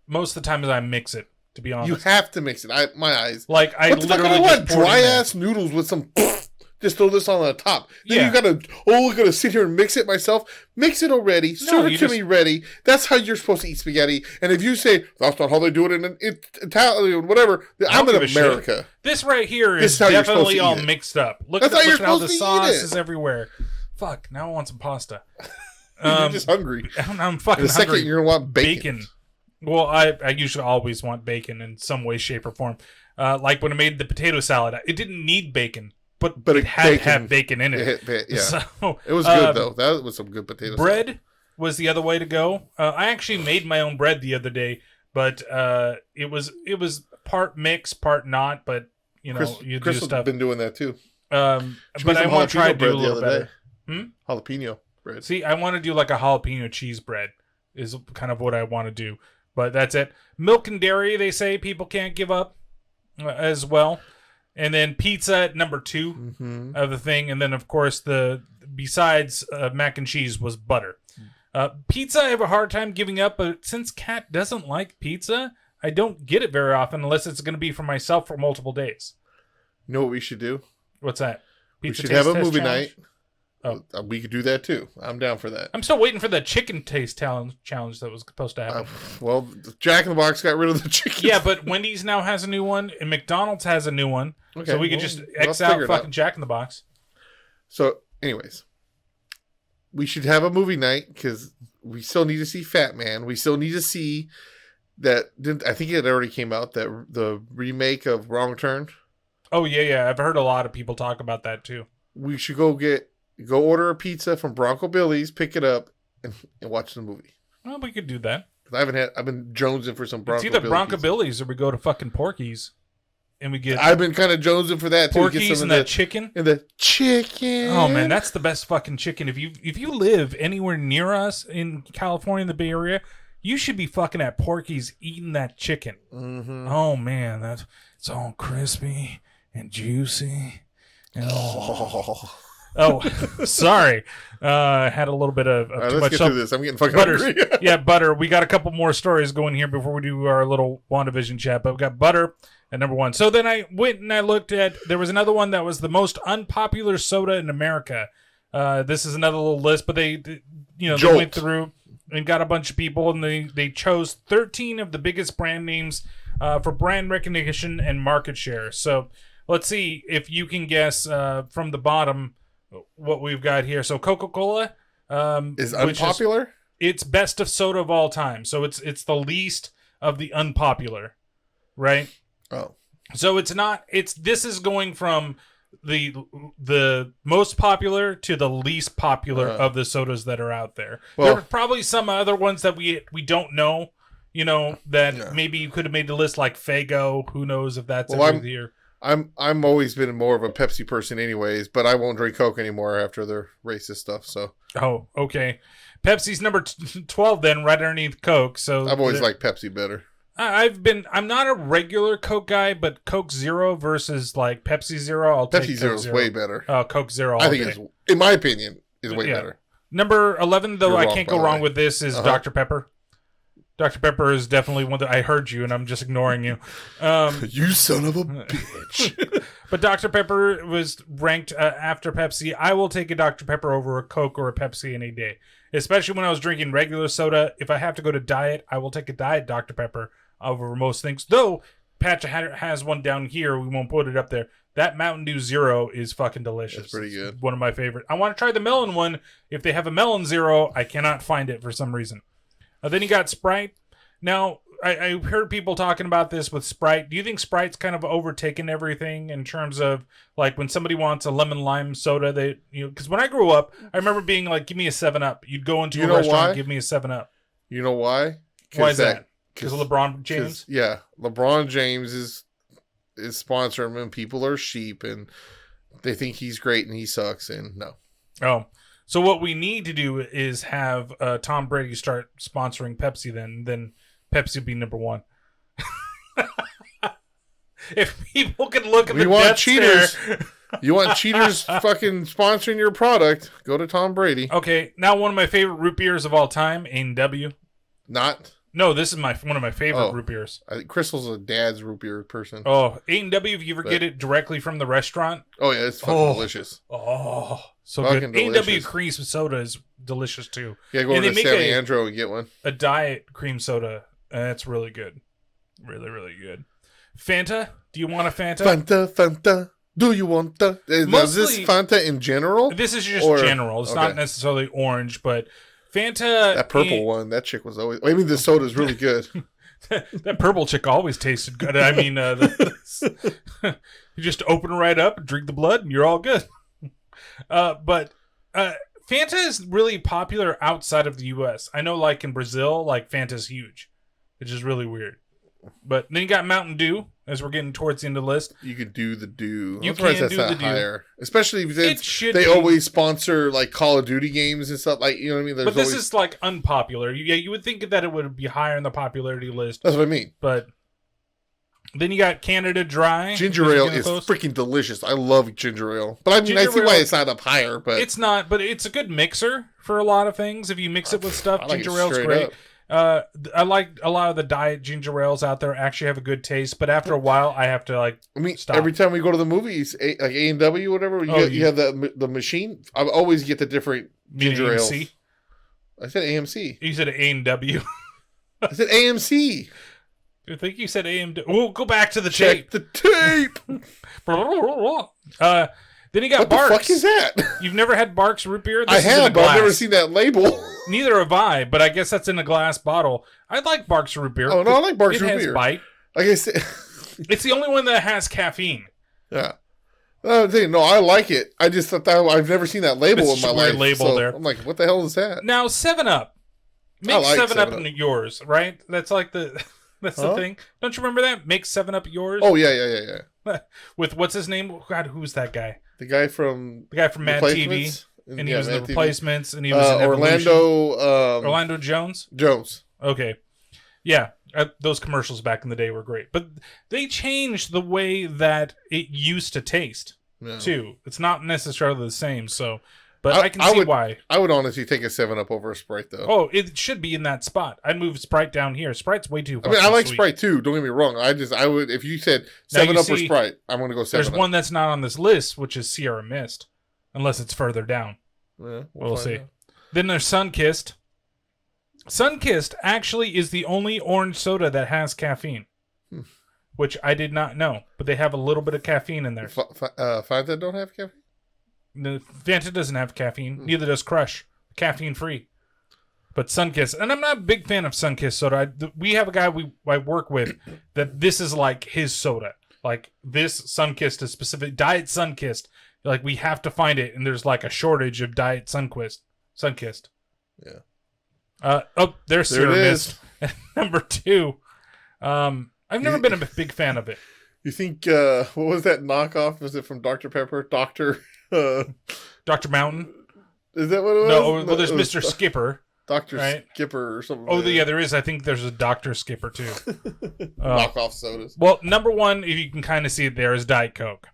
Most of the time, I mix it. To be honest, you have to mix it. My eyes. Like I literally want dry ass noodles with some. Just throw this on the top. Then you gotta sit here and mix it myself. Mix it already. Serve it to me ready. That's how you're supposed to eat spaghetti. And if you say that's not how they do it in Italian, whatever, I'm in America. This right here is definitely all mixed up. Look at how the sauce is everywhere. Fuck! Now I want some pasta. You're just hungry. I'm fucking hungry. The second you're gonna want bacon. Well, I usually always want bacon in some way, shape, or form. Like when I made the potato salad, it didn't need bacon. But it had to have bacon in it. So, it was good, though. That was some good potato bread salad. Was the other way to go. I actually made my own bread the other day, but it was part mix, part not. But, you know, you do stuff. Chris has been doing that, too. But I want to try to do a little better. Jalapeno bread. See, I want to do like a jalapeno cheese bread is kind of what I want to do. But that's it. Milk and dairy, they say people can't give up as well. And then pizza at number 2 of the thing. And then, of course, besides mac and cheese was butter. Pizza, I have a hard time giving up. But since Kat doesn't like pizza, I don't get it very often unless it's going to be for myself for multiple days. You know what we should do? What's that? Pizza we should have a movie night. Oh, we could do that, too. I'm down for that. I'm still waiting for the chicken taste challenge that was supposed to happen. Well, Jack in the Box got rid of the chicken. Yeah, but Wendy's now has a new one, and McDonald's has a new one. Okay, so we could just X out fucking Jack in the Box. So, anyways, we should have a movie night because we still need to see Fat Man. We still need to see that. I think it already came out, that the remake of Wrong Turn. Oh, yeah. I've heard a lot of people talk about that, too. We should go order a pizza from Bronco Billy's, pick it up, and watch the movie. Well, we could do that. I've been jonesing for some Bronco Billy's. It's either Bronco Billy's or we go to fucking Porky's. And we get. I've been kind of jonesing for that too. Porky's and that chicken. And the chicken. Oh man, that's the best fucking chicken. If you live anywhere near us in California, in the Bay Area, you should be fucking at Porky's eating that chicken. Mm-hmm. Oh man, it's all crispy and juicy. And Oh, sorry. Had a little bit of All right, too let's much. get So, through this. I'm getting fucking Butters. hungry. Yeah, Butter. We got a couple more stories going here before we do our little WandaVision chat, but we got Butter at number 1. So then I went and I looked at, there was another one that was the most unpopular soda in America. This is another little list, but they went through and got a bunch of people, and they chose 13 of the biggest brand names for brand recognition and market share. So let's see if you can guess from the bottom what we've got here. So Coca-Cola is unpopular? It's best of soda of all time. So it's the least of the unpopular, right? Oh. So this is going from the most popular to the least popular of the sodas that are out there. Well, there are probably some other ones that we don't know, that maybe you could have made the list, like Faygo. Who knows if that's here. I'm always been more of a Pepsi person anyways, but I won't drink Coke anymore after their racist stuff. So. Oh, okay. Pepsi's number 12 then, right underneath Coke. So I've always liked Pepsi better. I'm not a regular Coke guy, but Coke Zero versus like Pepsi Zero, I'll take Pepsi Zero is way better. Oh, Coke Zero. I think it's, in my opinion, is way better. Number 11, though, I can't go wrong with this, is Dr. Pepper. Dr. Pepper is definitely one that I heard you, and I'm just ignoring you. You son of a bitch. But Dr. Pepper was ranked after Pepsi. I will take a Dr. Pepper over a Coke or a Pepsi any day, especially when I was drinking regular soda. If I have to go to diet, I will take a diet Dr. Pepper over most things. Though, Patch has one down here. We won't put it up there. That Mountain Dew Zero is fucking delicious. It's pretty good. It's one of my favorite. I want to try the melon one. If they have a melon Zero, I cannot find it for some reason. Then you got Sprite. Now, I heard people talking about this with Sprite. Do you think Sprite's kind of overtaken everything in terms of, like, when somebody wants a lemon lime soda, because when I grew up, I remember being like, give me a 7-Up. You'd go into a restaurant and give me a 7-Up. You know why? Why is that? Because of LeBron James? Yeah. LeBron James is sponsoring him, and people are sheep, and they think he's great, and he sucks, and no. Oh. So what we need to do is have Tom Brady start sponsoring Pepsi then Pepsi will be number 1. If people can look at the Death cheaters. Stare. You want cheaters fucking sponsoring your product, go to Tom Brady. Okay, now one of my favorite root beers of all time, A&W. Not? No, this is one of my favorite root beers. I think Crystal's a dad's root beer person. Oh, A&W, if you ever get it directly from the restaurant. Oh, yeah, it's fucking delicious. Oh, so fucking good. A&W cream soda is delicious, too. Yeah, go over to San Leandro and get one. A diet cream soda, and it's really good. Really, really good. Fanta? Do you want a Fanta? Fanta. Do you want the... Is this Fanta in general? This is just general. It's not necessarily orange, but Fanta... That purple one, that chick was always... I mean, the soda's really good. That purple chick always tasted good. I mean, you just open it right up, drink the blood, and you're all good. But Fanta is really popular outside of the U.S. I know, like, in Brazil, like, Fanta's huge. It's just really weird. But then you got Mountain Dew, as we're getting towards the end of the list. You could do the Dew. You can do the Dew. Higher. Especially since they always sponsor, like, Call of Duty games and stuff. Like, you know what I mean? But this is, like, unpopular. You would think that it would be higher in the popularity list. That's what I mean. But then you got Canada Dry. Ginger ale is freaking delicious. I love ginger ale. But I mean, I see why it's not up higher. But it's not, but it's a good mixer for a lot of things. If you mix it with stuff, ginger ale's great. Up. I like a lot of the diet ginger ales out there actually have a good taste, but after a while I have to stop. Every time we go to the movies, like A&W, whatever, you have the machine. I always get the different ginger ales. I said AMC. You said A&W. I said AMC. I think you said AMW. We'll go back to the tape. Check the tape. Then you got Barks. What the fuck is that? You've never had Barks root beer? I have, but I've never seen that label. Neither have I, but I guess that's in a glass bottle. I like Barks root beer. Oh, no, I like Barks root beer. It has bite. Like I said, it's the only one that has caffeine. Yeah. No, I like it. I just thought that I've never seen that label in my life. Label there. I'm like, what the hell is that? Now, 7-Up. Make 7-Up yours, right? That's like the thing. Don't you remember that? Make 7-Up yours? Oh, yeah. With what's his name? God, who's that guy? The guy from Mad TV. And he was in The Replacements, and he was in Orlando Jones? Jones. Okay. Yeah, those commercials back in the day were great. But they changed the way that it used to taste. too. It's not necessarily the same. So, but I can see why. I would honestly take a 7-Up over a Sprite, though. Oh, it should be in that spot. I'd move Sprite down here. Sprite's way too. I mean, I like sweet. Sprite too. Don't get me wrong. I would if you said 7-Up or Sprite, I'm going to go 7-Up. There's one that's not on this list, which is Sierra Mist, unless it's further down. Yeah, we'll see. Then there's Sunkist. Sunkist actually is the only orange soda that has caffeine, which I did not know, but they have a little bit of caffeine in there. Fanta don't have caffeine? No, Fanta doesn't have caffeine. Neither does Crush. Caffeine free. But Sunkist, and I'm not a big fan of Sunkist soda. We have a guy I work with that this is like his soda. Like this Sunkist is specific. Diet Sunkist. Like we have to find it, and there's like a shortage of Diet Sunkist. Yeah. There's Sierra Mist. Number 2. I've never been a big fan of it. You think, what was that knockoff? Was it from Dr. Pepper? Dr. Mountain? Is that what it was? No, well, there's Mr. Skipper. Dr. Skipper or something. Oh, yeah, there is. I think there's a Dr. Skipper, too. Knockoff sodas. Well, number 1, if you can kind of see it there, is Diet Coke.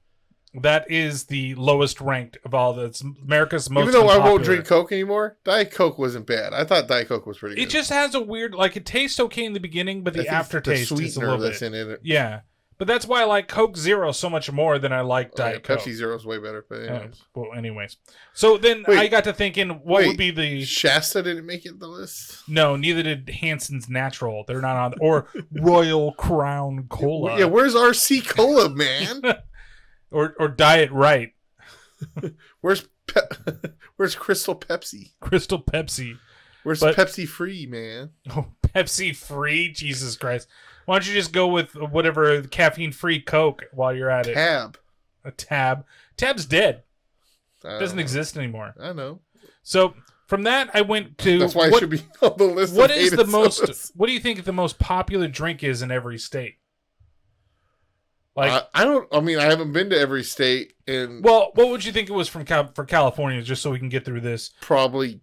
That is the lowest ranked of all. That's America's most Even though unpopular. I won't drink Coke anymore, Diet Coke wasn't bad. I thought Diet Coke was pretty good. It just has a weird, like, it tastes okay in the beginning, but the aftertaste is a little bit. In it. Yeah. But that's why I like Coke Zero so much more than I like Diet Coke. Pepsi Zero is way better. But anyways. So then I got to thinking, what would be the... Shasta didn't make it in the list? No, neither did Hanson's Natural. They're not on... Or Royal Crown Cola. Yeah, where's RC Cola, man? or Diet Right. Where's Crystal Pepsi? Crystal Pepsi. Where's Pepsi Free, man? Oh, Pepsi Free? Jesus Christ. Why don't you just go with whatever caffeine-free Coke while you're at it? Tab. A Tab. Tab's dead. Doesn't exist anymore. I know. So from that, I went to... That's why it should be on the list What of is the most... sodas. What do you think the most popular drink is in every state? Like, I haven't been to every state. Well, what would you think it was for California, just so we can get through this? Probably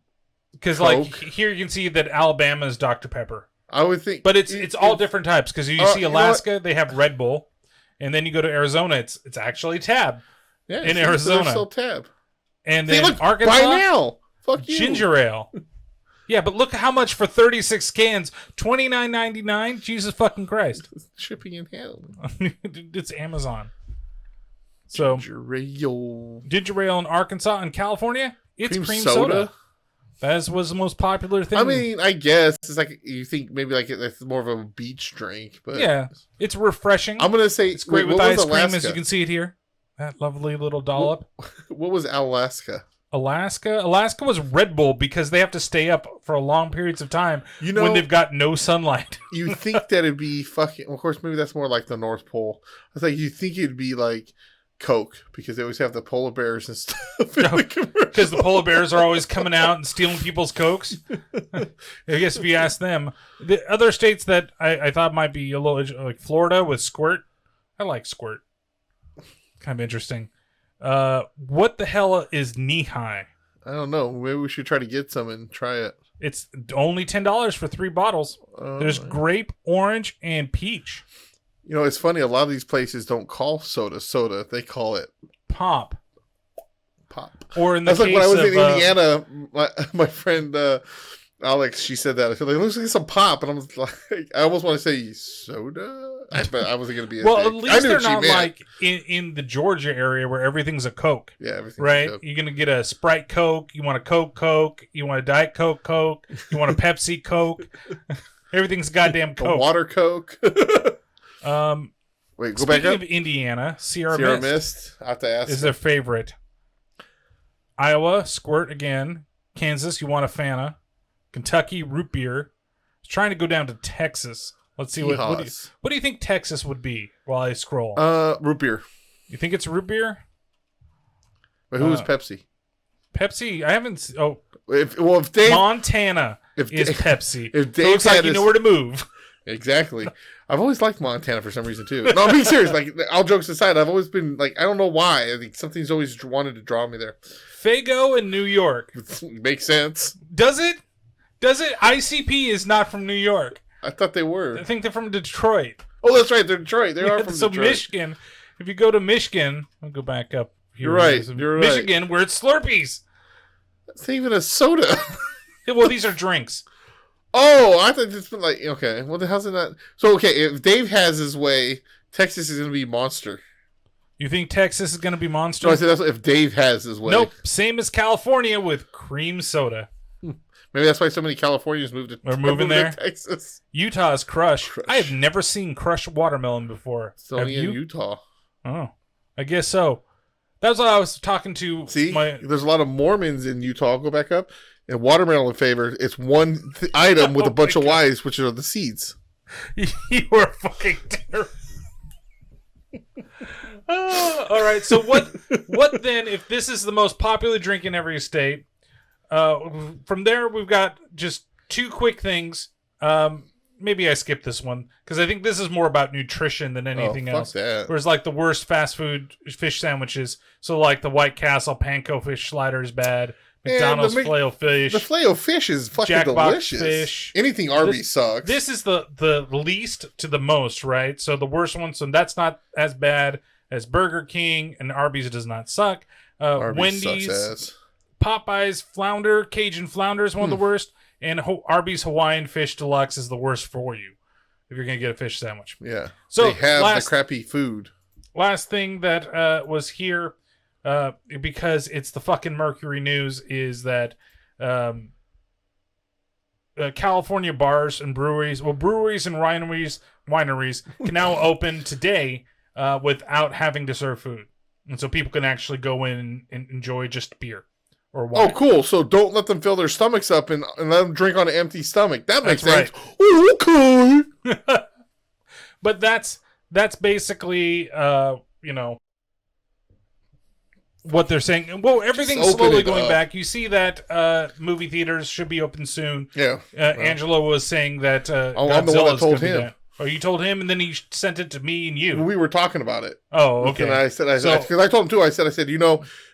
because like here you can see that Alabama is Dr. Pepper. I would think, but it's all different types. Because you see Alaska, they have Red Bull, and then you go to Arizona, it's actually Tab. Yeah, in Arizona, still Tab. And then Arkansas, by now, fuck you, ginger ale. Yeah, but look how much for 36 cans, $29.99. Jesus fucking Christ! Shipping and handling. It's Amazon. So ginger ale in Arkansas and California. It's cream soda. That was the most popular thing. I mean, I guess it's like you think maybe like it's more of a beach drink, but yeah, it's refreshing. I'm gonna say it's great with ice cream, as you can see it here. That lovely little dollop. What was Alaska? Alaska was Red Bull because they have to stay up for long periods of time when they've got no sunlight. You think that it'd be fucking... Of course, maybe that's more like the North Pole. I was like, you think it'd be like Coke because they always have the polar bears and stuff. Because the polar bears are always coming out and stealing people's Cokes. I guess if you ask them. The other states that I thought might be a little... Like Florida with Squirt. I like Squirt. Kind of interesting. What the hell is knee high? I don't know. Maybe we should try to get some and try it. It's only $10 for 3 bottles. There's grape, orange, and peach. You know, it's funny. A lot of these places don't call soda. They call it pop. Or in the case when I was in Indiana, my friend Alex, she said that. I said, like, let's get some pop. And I was like, I almost want to say soda. But I wasn't going to be well, at least they're not like in the Georgia area where everything's a Coke. Yeah, everything's right? a Coke. You're going to get a Sprite Coke. You want a Coke. You want a Diet Coke. You want a Pepsi Coke. Everything's goddamn Coke. A water Coke. Wait, go back up. Speaking of Indiana, Sierra Mist I have to ask. is their favorite. Iowa, Squirt again. Kansas, you want a Fanta. Kentucky, root beer. Trying to go down to Texas. Let's see what do you think Texas would be while I scroll? Root beer. You think it's root beer? Wait, who is Pepsi? Pepsi, I haven't. If Dave, Montana is Pepsi. If Dave so looks like you know where to move. Exactly. I've always liked Montana for some reason too. No, I'm being serious. Like, all jokes aside, I've always been like, I don't know why. I think something's always wanted to draw me there. Fago in New York. Makes sense. Does it? ICP is not from New York. I thought they were. I think they're from Detroit. Oh, that's right. They're Detroit. They are from Detroit. So Michigan, if you go to Michigan, I'll go back up You're right. You're right. Michigan, where it's Slurpees. It's even a soda. Well, these are drinks. Oh, I thought it's been like, okay, what the hell's in that? So, okay, if Dave has his way, Texas is going to be Monster. You think Texas is going to be Monster? No, I said that's if Dave has his way. Nope, same as California with cream soda. Maybe that's why so many Californians moved to Texas. Utah's Crush. I have never seen crushed watermelon before. It's only in Utah. Oh, I guess so. That's what I was talking to. See, there's a lot of Mormons in Utah. I'll go back up. And watermelon flavor, it's one item with a bunch of Y's, which are the seeds. You are fucking terrible. All right, so what then, if this is the most popular drink in every state, from there we've got just two quick things. Maybe I skipped this one, because I think this is more about nutrition than anything else. That. Whereas like the worst fast food fish sandwiches, so like the White Castle Panko fish slider is bad. McDonald's Filet-O-Fish. The Filet-O-Fish is fucking Jackbox delicious. Fish. Anything Arby's sucks. This is the least to the most, right? So the worst one, so that's not as bad as Burger King, and Arby's does not suck. Wendy's, Popeyes Flounder, Cajun Flounder is one of the worst, and Arby's Hawaiian Fish Deluxe is the worst for you if you're going to get a fish sandwich. Yeah. So they have the crappy food. Last thing that was here, because it's the fucking Mercury News, is that California bars and breweries and wineries can now open today without having to serve food. And so people can actually go in and enjoy just beer or wine. Oh, cool. So don't let them fill their stomachs up and let them drink on an empty stomach. That makes sense. Right. Oh, okay. But that's basically, what they're saying. Well, everything's slowly going back. You see that movie theaters should be open soon. Yeah. Angelo was saying that I'm the one that told him. Oh, you told him, and then he sent it to me and you. We were talking about it. Oh, okay. And I said, because I told him too. I said,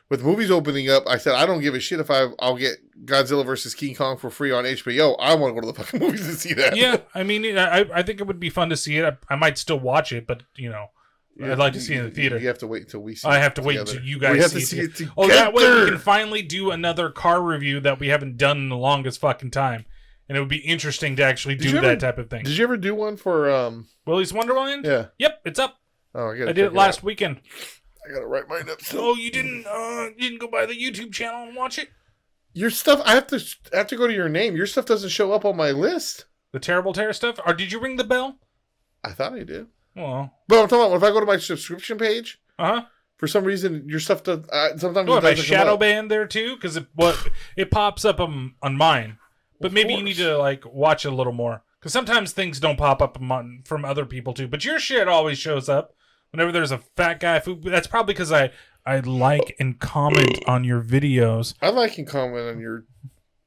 with movies opening up, I said, I don't give a shit if I'll get Godzilla versus King Kong for free on HBO. I want to go to the fucking movies to see that. Yeah, I mean, I think it would be fun to see it. I might still watch it, but I'd like to see it in the theater. You have to wait until we see it. I have to wait until you guys see it together. Oh, that way we can finally do another car review that we haven't done in the longest fucking time. And it would be interesting to actually do that type of thing. Did you ever do one for Willy's Wonderland? Yeah. Yep, it's up. Oh, I did it last weekend. I gotta write mine up. Oh, you didn't go by the YouTube channel and watch it? Your stuff, I have to go to your name. Your stuff doesn't show up on my list. The Terrible Terror stuff? Or did you ring the bell? I thought I did. Well, but I'm talking about if I go to my subscription page. Uh-huh. For some reason, your stuff does. Sometimes it doesn't shadow ban there too, because it pops up on mine. But maybe you need to watch it a little more, because sometimes things don't pop up from other people too. But your shit always shows up whenever there's a fat guy food. That's probably because I like and comment on your videos. I like and comment on your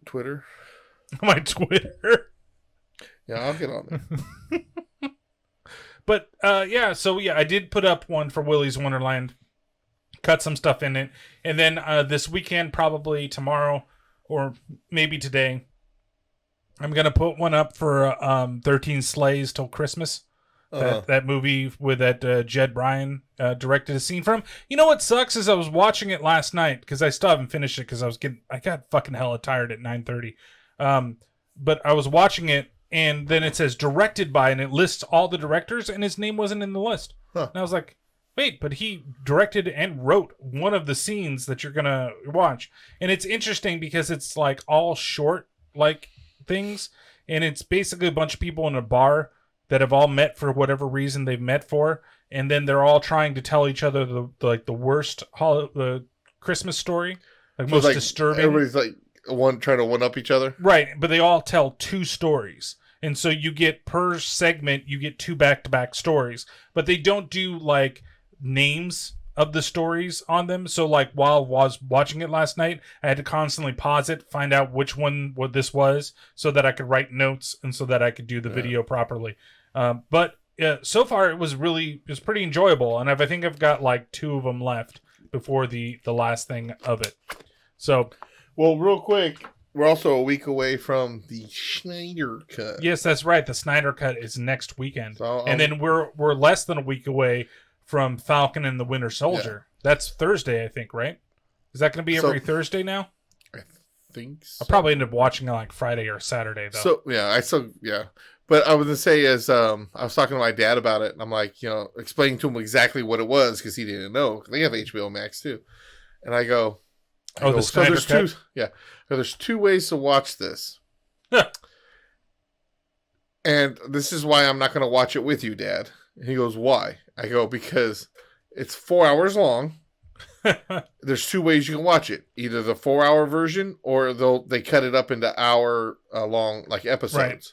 Twitter. My Twitter. Yeah, I'll get on it. But I did put up one for Willy's Wonderland, cut some stuff in it, and then this weekend, probably tomorrow or maybe today, I'm gonna put one up for 13 Sleighs Till Christmas. That movie with that Jed Bryan directed a scene from. You know what sucks is I was watching it last night, because I still haven't finished it because I got fucking hella tired at 9:30. But I was watching it. And then it says directed by, and it lists all the directors, and his name wasn't in the list. Huh. And I was like, wait, but he directed and wrote one of the scenes that you're going to watch. And it's interesting because it's all short things. And it's basically a bunch of people in a bar that have all met for whatever reason they've met for. And then they're all trying to tell each other the worst Christmas story. Most disturbing. Everybody's trying to one up each other. Right, but they all tell two stories. And so you get per segment, you get two back-to-back stories. But they don't do names of the stories on them. So while I was watching it last night, I had to constantly pause it, find out which one what this was, so that I could write notes and so that I could do the video properly. But so far it was pretty enjoyable, and I think I've got 2 of them left before the last thing of it. So, well, real quick, we're also a week away from the Snyder Cut. Yes, that's right. The Snyder Cut is next weekend, and then we're less than a week away from Falcon and the Winter Soldier. That's Thursday, I think, right? Is that going to be every Thursday now? I think so. I'll probably end up watching it like Friday or Saturday, though. So, yeah. But I was going to say, I was talking to my dad about it, and I'm like, explaining to him exactly what it was, because he didn't know. They have HBO Max, too. And I go, the Snyder Cut? There's two ways to watch this. And this is why I'm not going to watch it with you, Dad. And he goes, why? I go, because it's 4 hours long. There's two ways you can watch it. Either the 4-hour version, or they cut it up into hour long episodes. Right.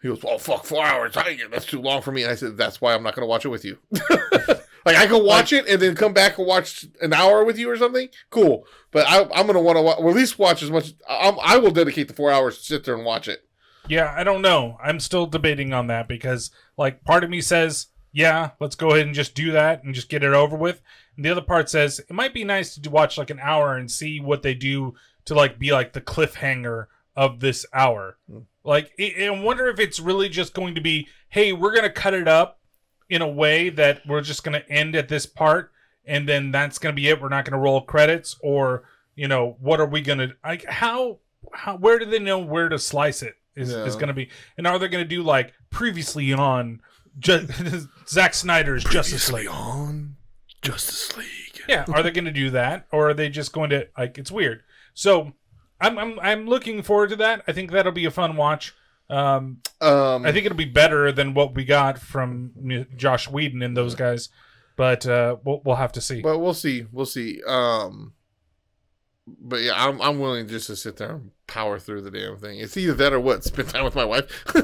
He goes, "Oh fuck, 4 hours! That's too long for me." And I said, "That's why I'm not going to watch it with you. I can watch it and then come back and watch an hour with you or something. Cool, but I'm going to want to at least watch as much. I will dedicate the 4 hours to sit there and watch it." Yeah, I don't know. I'm still debating on that because, part of me says, "Yeah, let's go ahead and just do that and just get it over with." And the other part says it might be nice to watch an hour and see what they do to be the cliffhanger of this hour. I wonder if it's really just going to be, hey, we're going to cut it up in a way that we're just going to end at this part and then that's going to be it. We're not going to roll credits, or, what are we going to, how, where do they know where to slice it is going to be. And are they going to do previously on Zack Snyder's Justice League? On Justice League. Yeah, are they going to do that, or are they just going to it's weird. So I'm looking forward to that. I think that'll be a fun watch. I think it'll be better than what we got from Josh Whedon and those guys, but we'll have to see. But we'll see. But yeah, I'm willing just to sit there and power through the damn thing. It's either that or what? Spend time with my wife. Who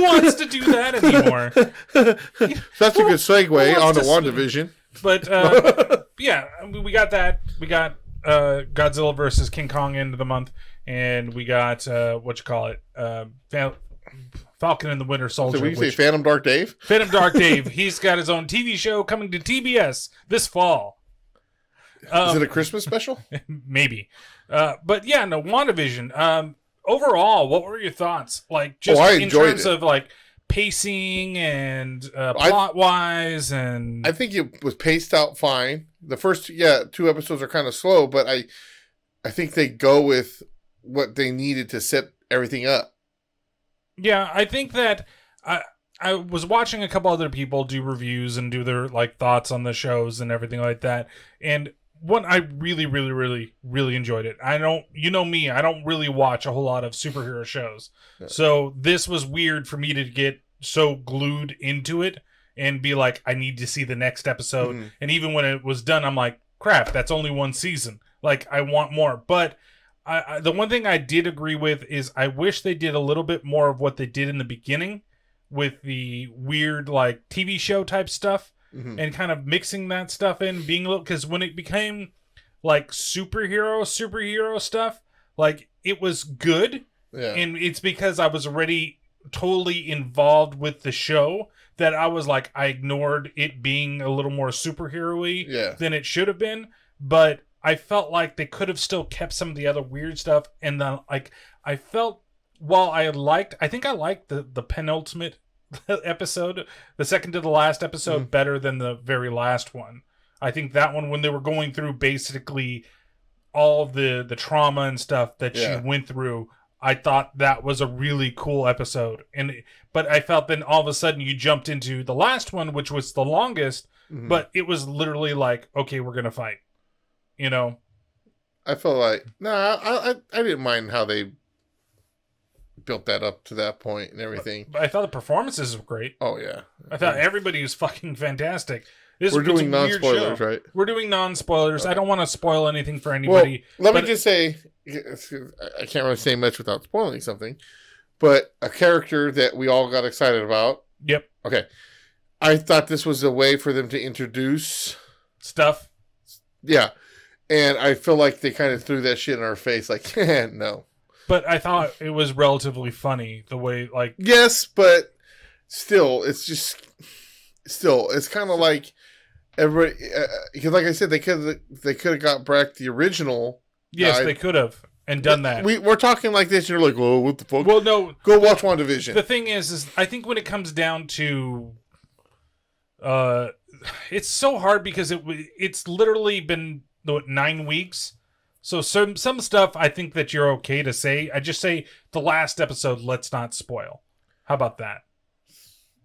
wants to do that anymore? That's a good segue on to WandaVision. But yeah, we got that. We got Godzilla versus King Kong end of the month, and we got Falcon and the Winter Soldier. So when you say Phantom Dark Dave? Phantom Dark Dave. He's got his own TV show coming to TBS this fall. Is it a Christmas special? Maybe. But yeah, no, WandaVision. Overall, what were your thoughts? In terms of pacing and plot-wise, and I think it was paced out fine. The first 2 episodes are kind of slow, but I think they go with what they needed to set everything up. Yeah, I think that I was watching a couple other people do reviews and do their thoughts on the shows and everything like that, and I really, really, really, really enjoyed it. I don't really watch a whole lot of superhero shows, so this was weird for me to get so glued into it and be I need to see the next episode. Mm-hmm. And even when it was done, I'm like, crap, that's only one season. I want more. But the one thing I did agree with is I wish they did a little bit more of what they did in the beginning with the weird TV show type stuff. Mm-hmm. And kind of mixing that stuff in, being a little, because when it became superhero stuff, it was good. Yeah. And it's because I was already totally involved with the show that I was I ignored it being a little more superhero-y than it should have been. But I felt they could have still kept some of the other weird stuff. And then I felt, while I liked the penultimate episode, the second to the last episode, better than the very last one. I think that one, when they were going through basically all of the trauma and stuff that she went through, I thought that was a really cool episode. But I felt then all of a sudden you jumped into the last one, which was the longest, but it was literally okay, we're gonna fight. I felt I didn't mind how they built that up to that point and everything. But I thought the performances were great. Oh yeah, I thought everybody was fucking fantastic. We're doing non-spoilers, right? We're doing non-spoilers. Okay. I don't want to spoil anything for anybody. Well, let me just say, I can't really say much without spoiling something, but a character that we all got excited about. Yep. Okay. I thought this was a way for them to introduce stuff. Yeah. And I feel like they kind of threw that shit in our face, no. But I thought it was relatively funny the way, Yes, but still, it's kind of everybody, because I said, they could have got back the original. Yes, they could have and done that. We're talking like this, and you're oh, what the fuck? Well, no. Go watch WandaVision. The thing is I think when it comes down to it's so hard because it's literally been 9 weeks. So some stuff I think that you're okay to say. I just say the last episode, let's not spoil. How about that?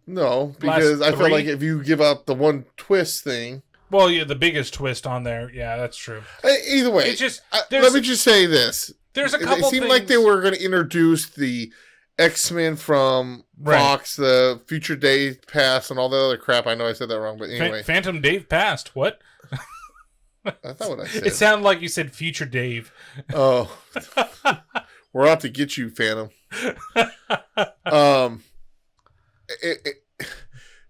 No, because I feel like if you give up the one twist thing. Well, yeah, the biggest twist on there. Yeah, that's true. Either way, it's just let me just say this. There's a couple. It seemed like they were going to introduce the X-Men from Fox, the Future Dave Past, and all the other crap. I know I said that wrong, but anyway. Phantom Dave Past. What? That's not what I said. It sounded like you said Future Dave. Oh. We're out to get you, Phantom.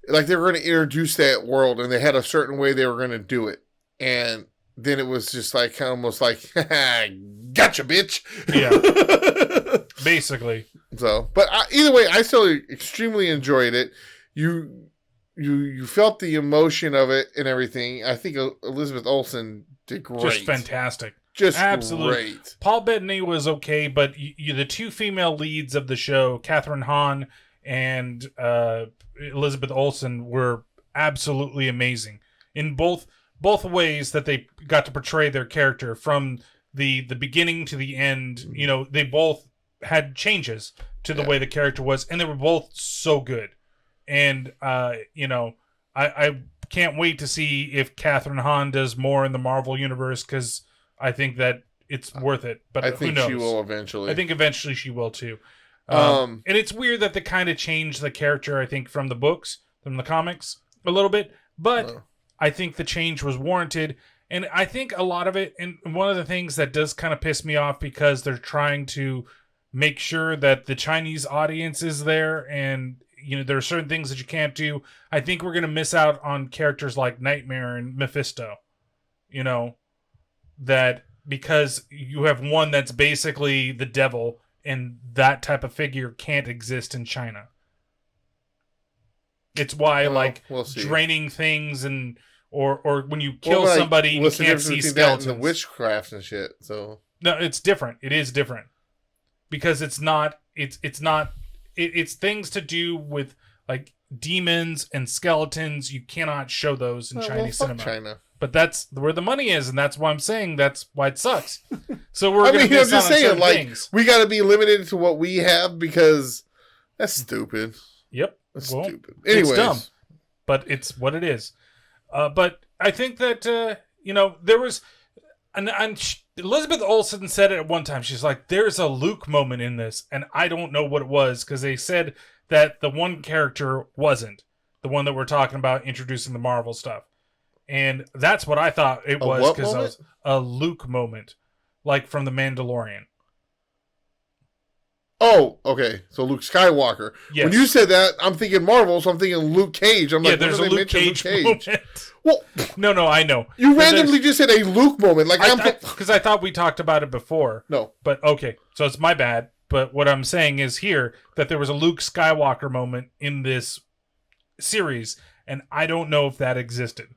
Like they were going to introduce that world, and they had a certain way they were going to do it. And then it was just like almost like, gotcha, bitch. Yeah. Basically. So, but either way, I still extremely enjoyed it. You felt the emotion of it and everything. I think Elizabeth Olsen did great. Just fantastic. Just absolutely great. Paul Bettany was okay, but the two female leads of the show, Catherine Hahn and Elizabeth Olsen, were absolutely amazing in both ways that they got to portray their character from the beginning to the end. You know, they both had changes to the way the character was, and they were both so good. And, you know, I can't wait to see if Catherine Hahn does more in the Marvel Universe, because I think that it's worth it. But I who think knows? she will eventually. I think eventually she will, too. And it's weird that they kind of changed the character, I think, from the books, from the comics, a little bit. But I think the change was warranted. And I think a lot of it, and one of the things that does kind of piss me off, because they're trying to make sure that the Chinese audience is there, and you know, there are certain things that you can't do. I think we're going to miss out on characters like Nightmare and Mephisto. You know, that because you have one that's basically the devil, and that type of figure can't exist in China. It's why, we'll draining things and or when you kill somebody, you can't see skeletons. And the witchcraft and shit. So no, it's different. It is different because it's not. It's things to do with like demons and skeletons. You cannot show those in Chinese cinema. China. But that's where the money is, and that's why I'm saying that's why it sucks. So we're going to miss out on certain things. We got to be limited to what we have because that's stupid. Yep. That's stupid. Anyways. It's dumb, but it's what it is. But I think that, you know, there was... And Elizabeth Olsen said it at one time. She's like, there's a Luke moment in this, and I don't know what it was, because they said that the one character wasn't. The one that we're talking about introducing the Marvel stuff. And that's what I thought it was, because it was a Luke moment, like from The Mandalorian. Oh, okay. So Luke Skywalker. Yes. When you said that, I'm thinking Marvel, so I'm thinking Luke Cage. I'm like, there's a Luke Cage moment. Well, no, I know. You randomly just said a Luke moment, like because I thought we talked about it before. No, but okay, so it's my bad. But what I'm saying is here that there was a Luke Skywalker moment in this series, and I don't know if that existed.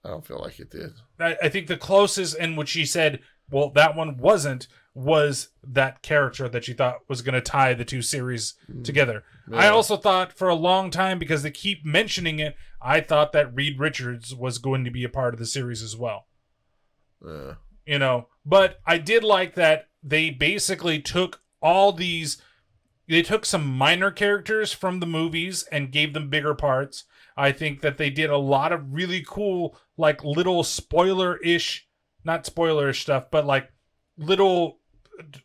I don't feel like it did. I think the closest in which she said, well, that one wasn't, was that character that she thought was going to tie the two series together. Yeah. I also thought for a long time, because they keep mentioning it, I thought that Reed Richards was going to be a part of the series as well. Yeah. You know, but I did like that they basically took all these... They took some minor characters from the movies and gave them bigger parts. I think that they did a lot of really cool, like, little spoiler-ish, not spoiler-ish stuff, but, like, little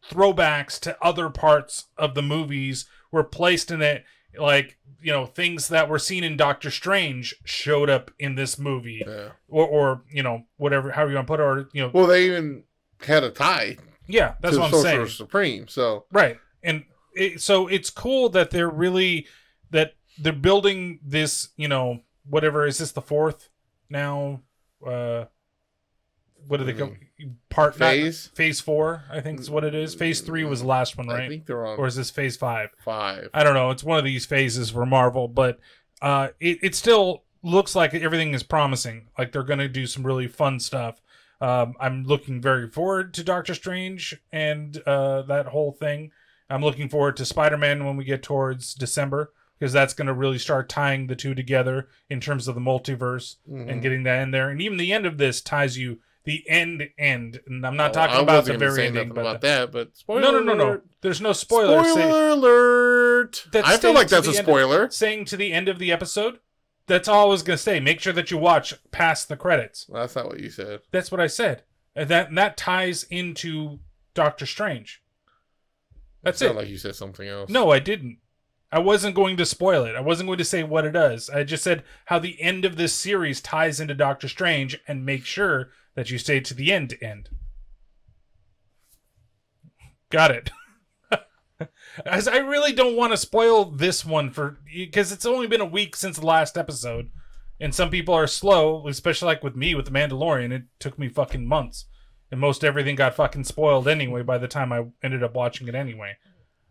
throwbacks to other parts of the movies were placed in it. Like, you know, things that were seen in Doctor Strange showed up in this movie. Yeah. Or you know, whatever, however you want to put it, or, you know. Well, they even had a tie. Yeah, that's what I'm saying. Sorcerer Supreme, so. Right. And so it's cool that they're really... that they're building this, you know, whatever, is this the fourth now? What do they call Phase 4, I think is what it is. Phase 3 was the last one, right? I think they're on. Or is this Phase 5? 5. I don't know. It's one of these phases for Marvel, but it still looks like everything is promising. Like they're going to do some really fun stuff. I'm looking very forward to Doctor Strange and that whole thing. I'm looking forward to Spider-Man when we get towards December, because that's going to really start tying the two together in terms of the multiverse and getting that in there. And even the end of this ties you the end. And I'm not talking about the very ending. But about that, but spoiler no. There's no spoiler. Spoiler alert. I feel like that's a spoiler. Saying to the end of the episode, that's all I was going to say. Make sure that you watch past the credits. Well, that's not what you said. That's what I said. And that ties into Doctor Strange. That's it. Like you said something else. No, I didn't. I wasn't going to spoil it. I wasn't going to say what it does. I just said how the end of this series ties into Doctor Strange, and make sure that you stay to the end. Got it. As I really don't want to spoil this one because it's only been a week since the last episode, and some people are slow, especially like with me with The Mandalorian. It took me fucking months, and most everything got fucking spoiled anyway by the time I ended up watching it anyway.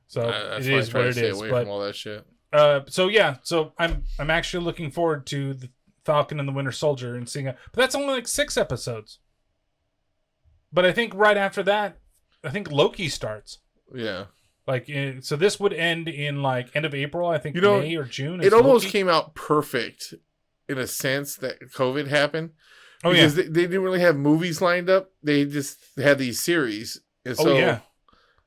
So it is what it is. But all that shit. So I'm actually looking forward to the Falcon and the Winter Soldier and seeing it. But that's only like 6 episodes. But I think right after that, I think Loki starts. Yeah. Like, so this would end in like end of April, I think May or June. It almost came out perfect in a sense that COVID happened. Oh, because they didn't really have movies lined up. They just had these series. And so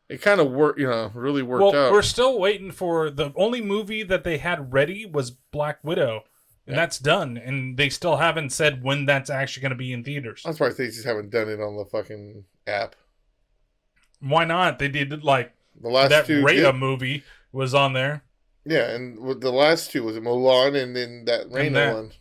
it kind of worked, really worked out. We're still waiting for the only movie that they had ready was Black Widow. And that's done. And they still haven't said when that's actually going to be in theaters. I'm surprised they just haven't done it on the fucking app. Why not? They did like the last that two Raya movie was on there. Yeah, and with the last two was it Mulan and then that Raya one.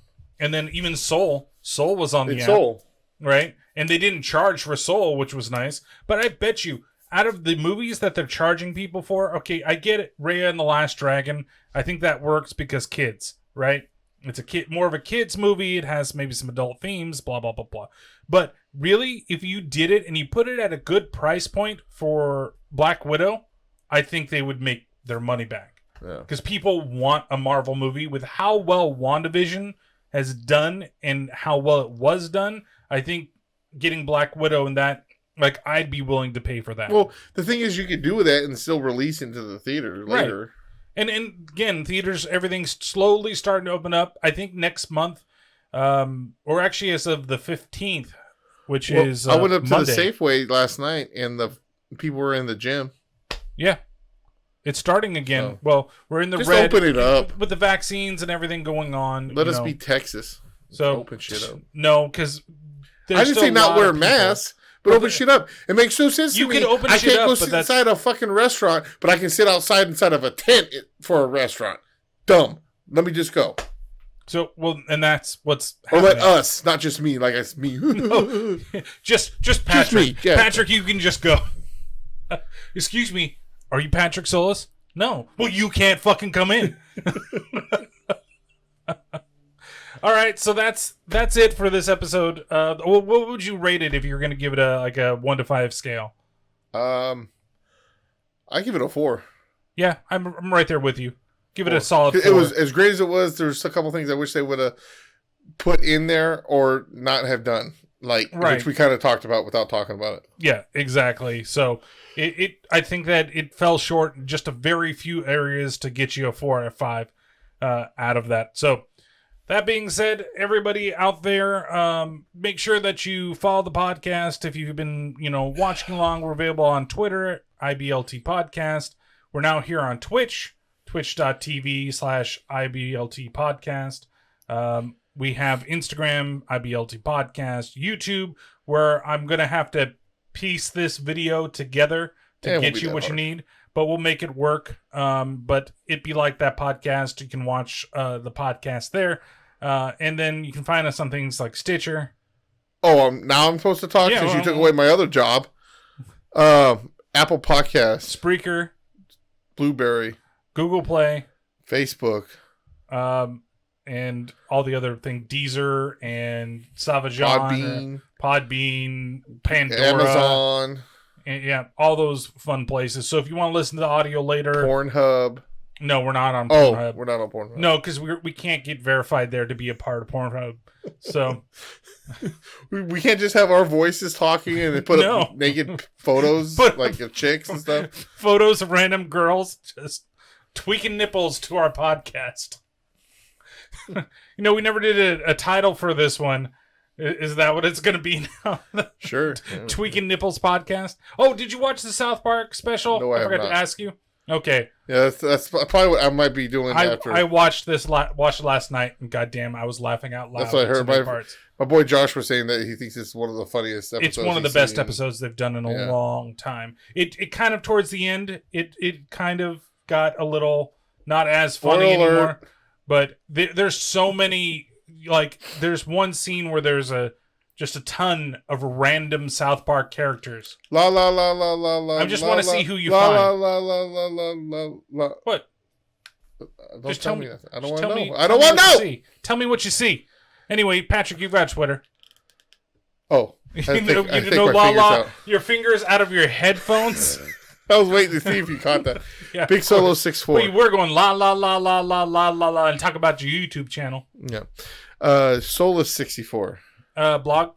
And then even Soul was on the app. Soul. Right? And they didn't charge for Soul, which was nice. But I bet you, out of the movies that they're charging people for, okay, I get it. Raya and the Last Dragon. I think that works because kids, right? It's more of a kids movie. It has maybe some adult themes, blah, blah, blah, blah. But really, if you did it and you put it at a good price point for Black Widow, I think they would make their money back. Because people want a Marvel movie. With how well WandaVision has done and how well it was done, I think getting Black Widow and that, like, I'd be willing to pay for that. Well, the thing is, you could do that and still release into the theater later. Right. And again, theaters, everything's slowly starting to open up. I think next month, or actually as of the 15th, which is I went up Monday. to the Safeway last night, and the people were in the gym. Yeah. It's starting again. So, well, we're in the just red. Open it up. With the vaccines and everything going on. Let us be Texas. So open shit up. No, because I didn't say not wear masks. But open shit up. It makes no sense to me. You can open shit up, I can't go sit inside a fucking restaurant, but I can sit outside inside of a tent for a restaurant. Dumb. Let me just go. So, and that's what's happening. Or let us, not just me, like it's me. No, just Patrick. Just me. Yeah. Patrick, you can just go. Excuse me, are you Patrick Solis? No. Well, you can't fucking come in. All right, so that's it for this episode. What would you rate it if you were going to give it a 1 to 5 scale? I give it a 4. Yeah, I'm right there with you. Give it a solid 4. It was as great as it was. There's a couple things I wish they would have put in there or not have done, which we kind of talked about without talking about it. Yeah, exactly. So I think that it fell short in just a very few areas to get you a 4 out of 5 out of that. So. That being said, everybody out there, make sure that you follow the podcast. If you've been, watching along, we're available on Twitter, IBLT Podcast. We're now here on Twitch, twitch.tv/IBLT Podcast. We have Instagram, IBLT Podcast, YouTube, where I'm going to have to piece this video together to get you what you need. But we'll make it work. But it be like that podcast. You can watch the podcast there. And then you can find us on things like Stitcher. Oh, now I'm supposed to talk because you took away my other job. Apple Podcasts. Spreaker. Blueberry. Google Play. Facebook. And all the other things. Deezer and Savajon. Podbean. Pandora. Amazon. And, all those fun places. So if you want to listen to the audio later. Pornhub. No, we're not on Pornhub. We're not on Pornhub. No, because we can't get verified there to be a part of Pornhub. So we can't just have our voices talking and they put up naked photos of chicks and stuff. Photos of random girls just Tweaking nipples to our podcast. We never did a title for this one. Is that what it's going to be now? Sure. Tweaking Nipples podcast. Oh, did you watch the South Park special? No, I forgot have to ask you. Okay. Yeah, that's probably what I might be doing after. I watched this watched it last night, and goddamn, I was laughing out loud. That's what I heard. My boy Josh was saying that he thinks it's one of the funniest episodes. It's one of the best episodes they've done in a long time. It kind of towards the end, it kind of got a little not as funny anymore. But there's so many, like, there's one scene where there's just a ton of random South Park characters. La la la la la la. I just want to see who you find. La la la la la la la. What? Don't tell me that. I don't want to know. I don't want to know. Tell me what you see. Anyway, Patrick, you've got Twitter. Oh, you know, la la. Your fingers out of your headphones. I was waiting to see if you caught that. Yeah, Big Solo 6'4". Wait, we're going la la la la la la la la and talk about your YouTube channel. Yeah. Solus 64. Blog?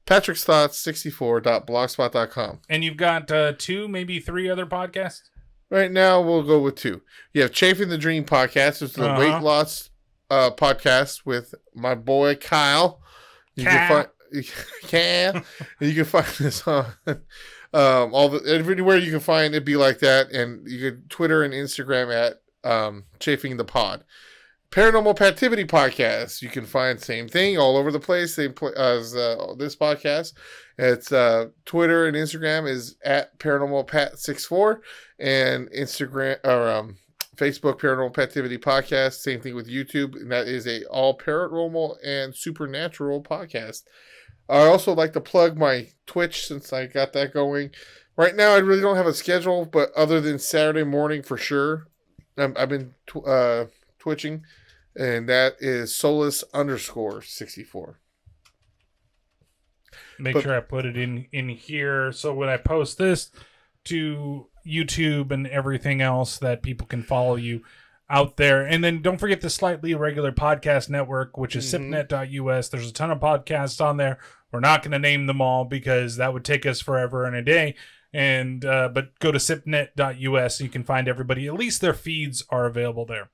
Patrick's Thoughts 64.blogspot.com. And you've got 2, maybe 3 other podcasts? Right now, we'll go with 2. You have Chafing the Dream podcast. It's the weight loss podcast with my boy Kyle. You can find this on everywhere you can find it. Be like that, and you can Twitter and Instagram at Chafing the Pod. Paranormal Pativity podcast. You can find same thing all over the place. Same as this podcast. It's Twitter and Instagram is at Paranormal Pat 64 and Instagram or Facebook Paranormal Pativity podcast. Same thing with YouTube, and that is a all paranormal and supernatural podcast. I also like to plug my Twitch since I got that going. Right now, I really don't have a schedule, but other than Saturday morning for sure, I've been twitching, and that is Solus_64. Make sure I put it in here so when I post this to YouTube and everything else that people can follow you out there. And then don't forget the Slightly Irregular Podcast Network, which is sipnet.us. There's a ton of podcasts on there. We're not going to name them all because that would take us forever and a day. And but go to sipnet.us and you can find everybody. At least their feeds are available there.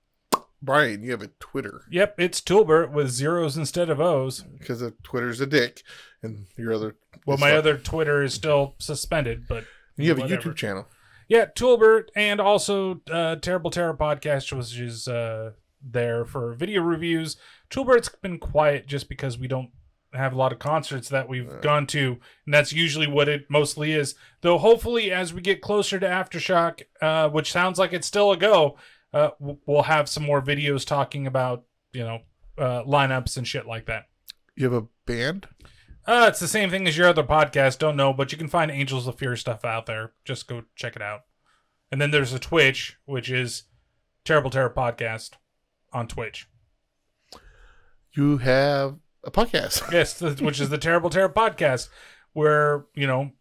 Brian, you have a Twitter. Yep, it's Toolbert with zeros instead of O's. Because Twitter's a dick. And your other... Well, my other Twitter is still suspended, but... You have a YouTube channel. Yeah, Toolbert, and also Terrible Terror Podcast, which is there for video reviews. Toolbert's been quiet just because we don't have a lot of concerts that we've gone to, and that's usually what it mostly is. Though hopefully as we get closer to Aftershock, which sounds like it's still a go, we'll have some more videos talking about, lineups and shit like that. You have a band? It's the same thing as your other podcast. Don't know, but you can find Angels of Fear stuff out there. Just go check it out. And then there's a Twitch, which is Terrible Terror Podcast on Twitch. You have a podcast. Yes, which is the Terrible Terror Podcast, where,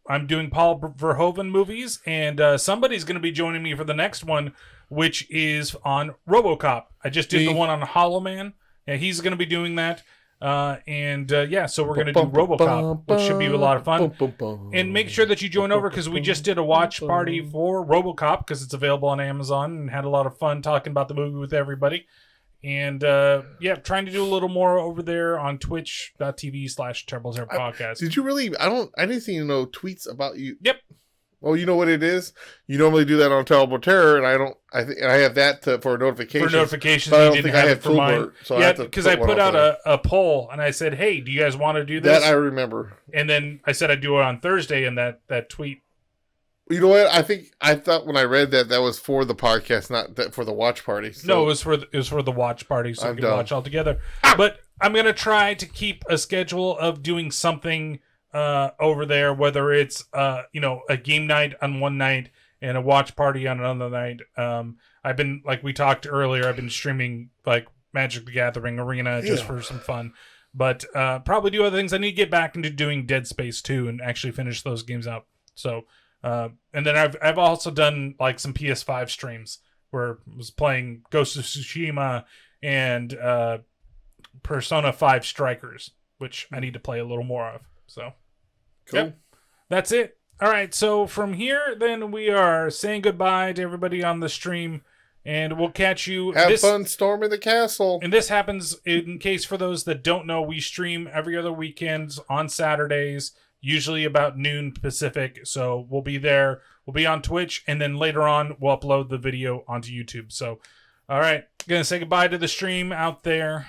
I'm doing Paul Verhoeven movies, and somebody's going to be joining me for the next one, which is on Robocop. I just did the one on Hollow Man, and he's going to be doing that. So we're going to do Robocop, which should be a lot of fun. And make sure that you join over because we just did a watch party for Robocop because it's available on Amazon and had a lot of fun talking about the movie with everybody. And trying to do a little more over there on twitch.tv/Terrible Terror Podcast. Did you really? I didn't see no tweets about you. Yep. Well, you know what it is? You normally do that on Terrible Terror, and I have that for notifications. For notifications, but I don't think I have for mine. So because I put out a poll, and I said, hey, do you guys want to do this? That I remember. And then I said I'd do it on Thursday, and that tweet. You know what? I thought when I read that was for the podcast, not that for the watch party. So. No, it was for the watch party, so we could watch all together. But I'm gonna try to keep a schedule of doing something over there, whether it's a game night on one night and a watch party on another night. I've been, like we talked earlier, I've been streaming like Magic the Gathering Arena just for some fun. But probably do other things. I need to get back into doing Dead Space 2 and actually finish those games out. So. And then I've also done like some PS5 streams where I was playing Ghost of Tsushima and Persona 5 Strikers, which I need to play a little more of. So, cool. Yep, that's it. All right, so from here, then we are saying goodbye to everybody on the stream, And we'll catch you. Have fun storming the castle. And this happens, in case for those that don't know, we stream every other weekend on Saturdays, usually about noon Pacific. So we'll be there. We'll be on Twitch. And then later on, we'll upload the video onto YouTube. So, all right. Going to say goodbye to the stream out there.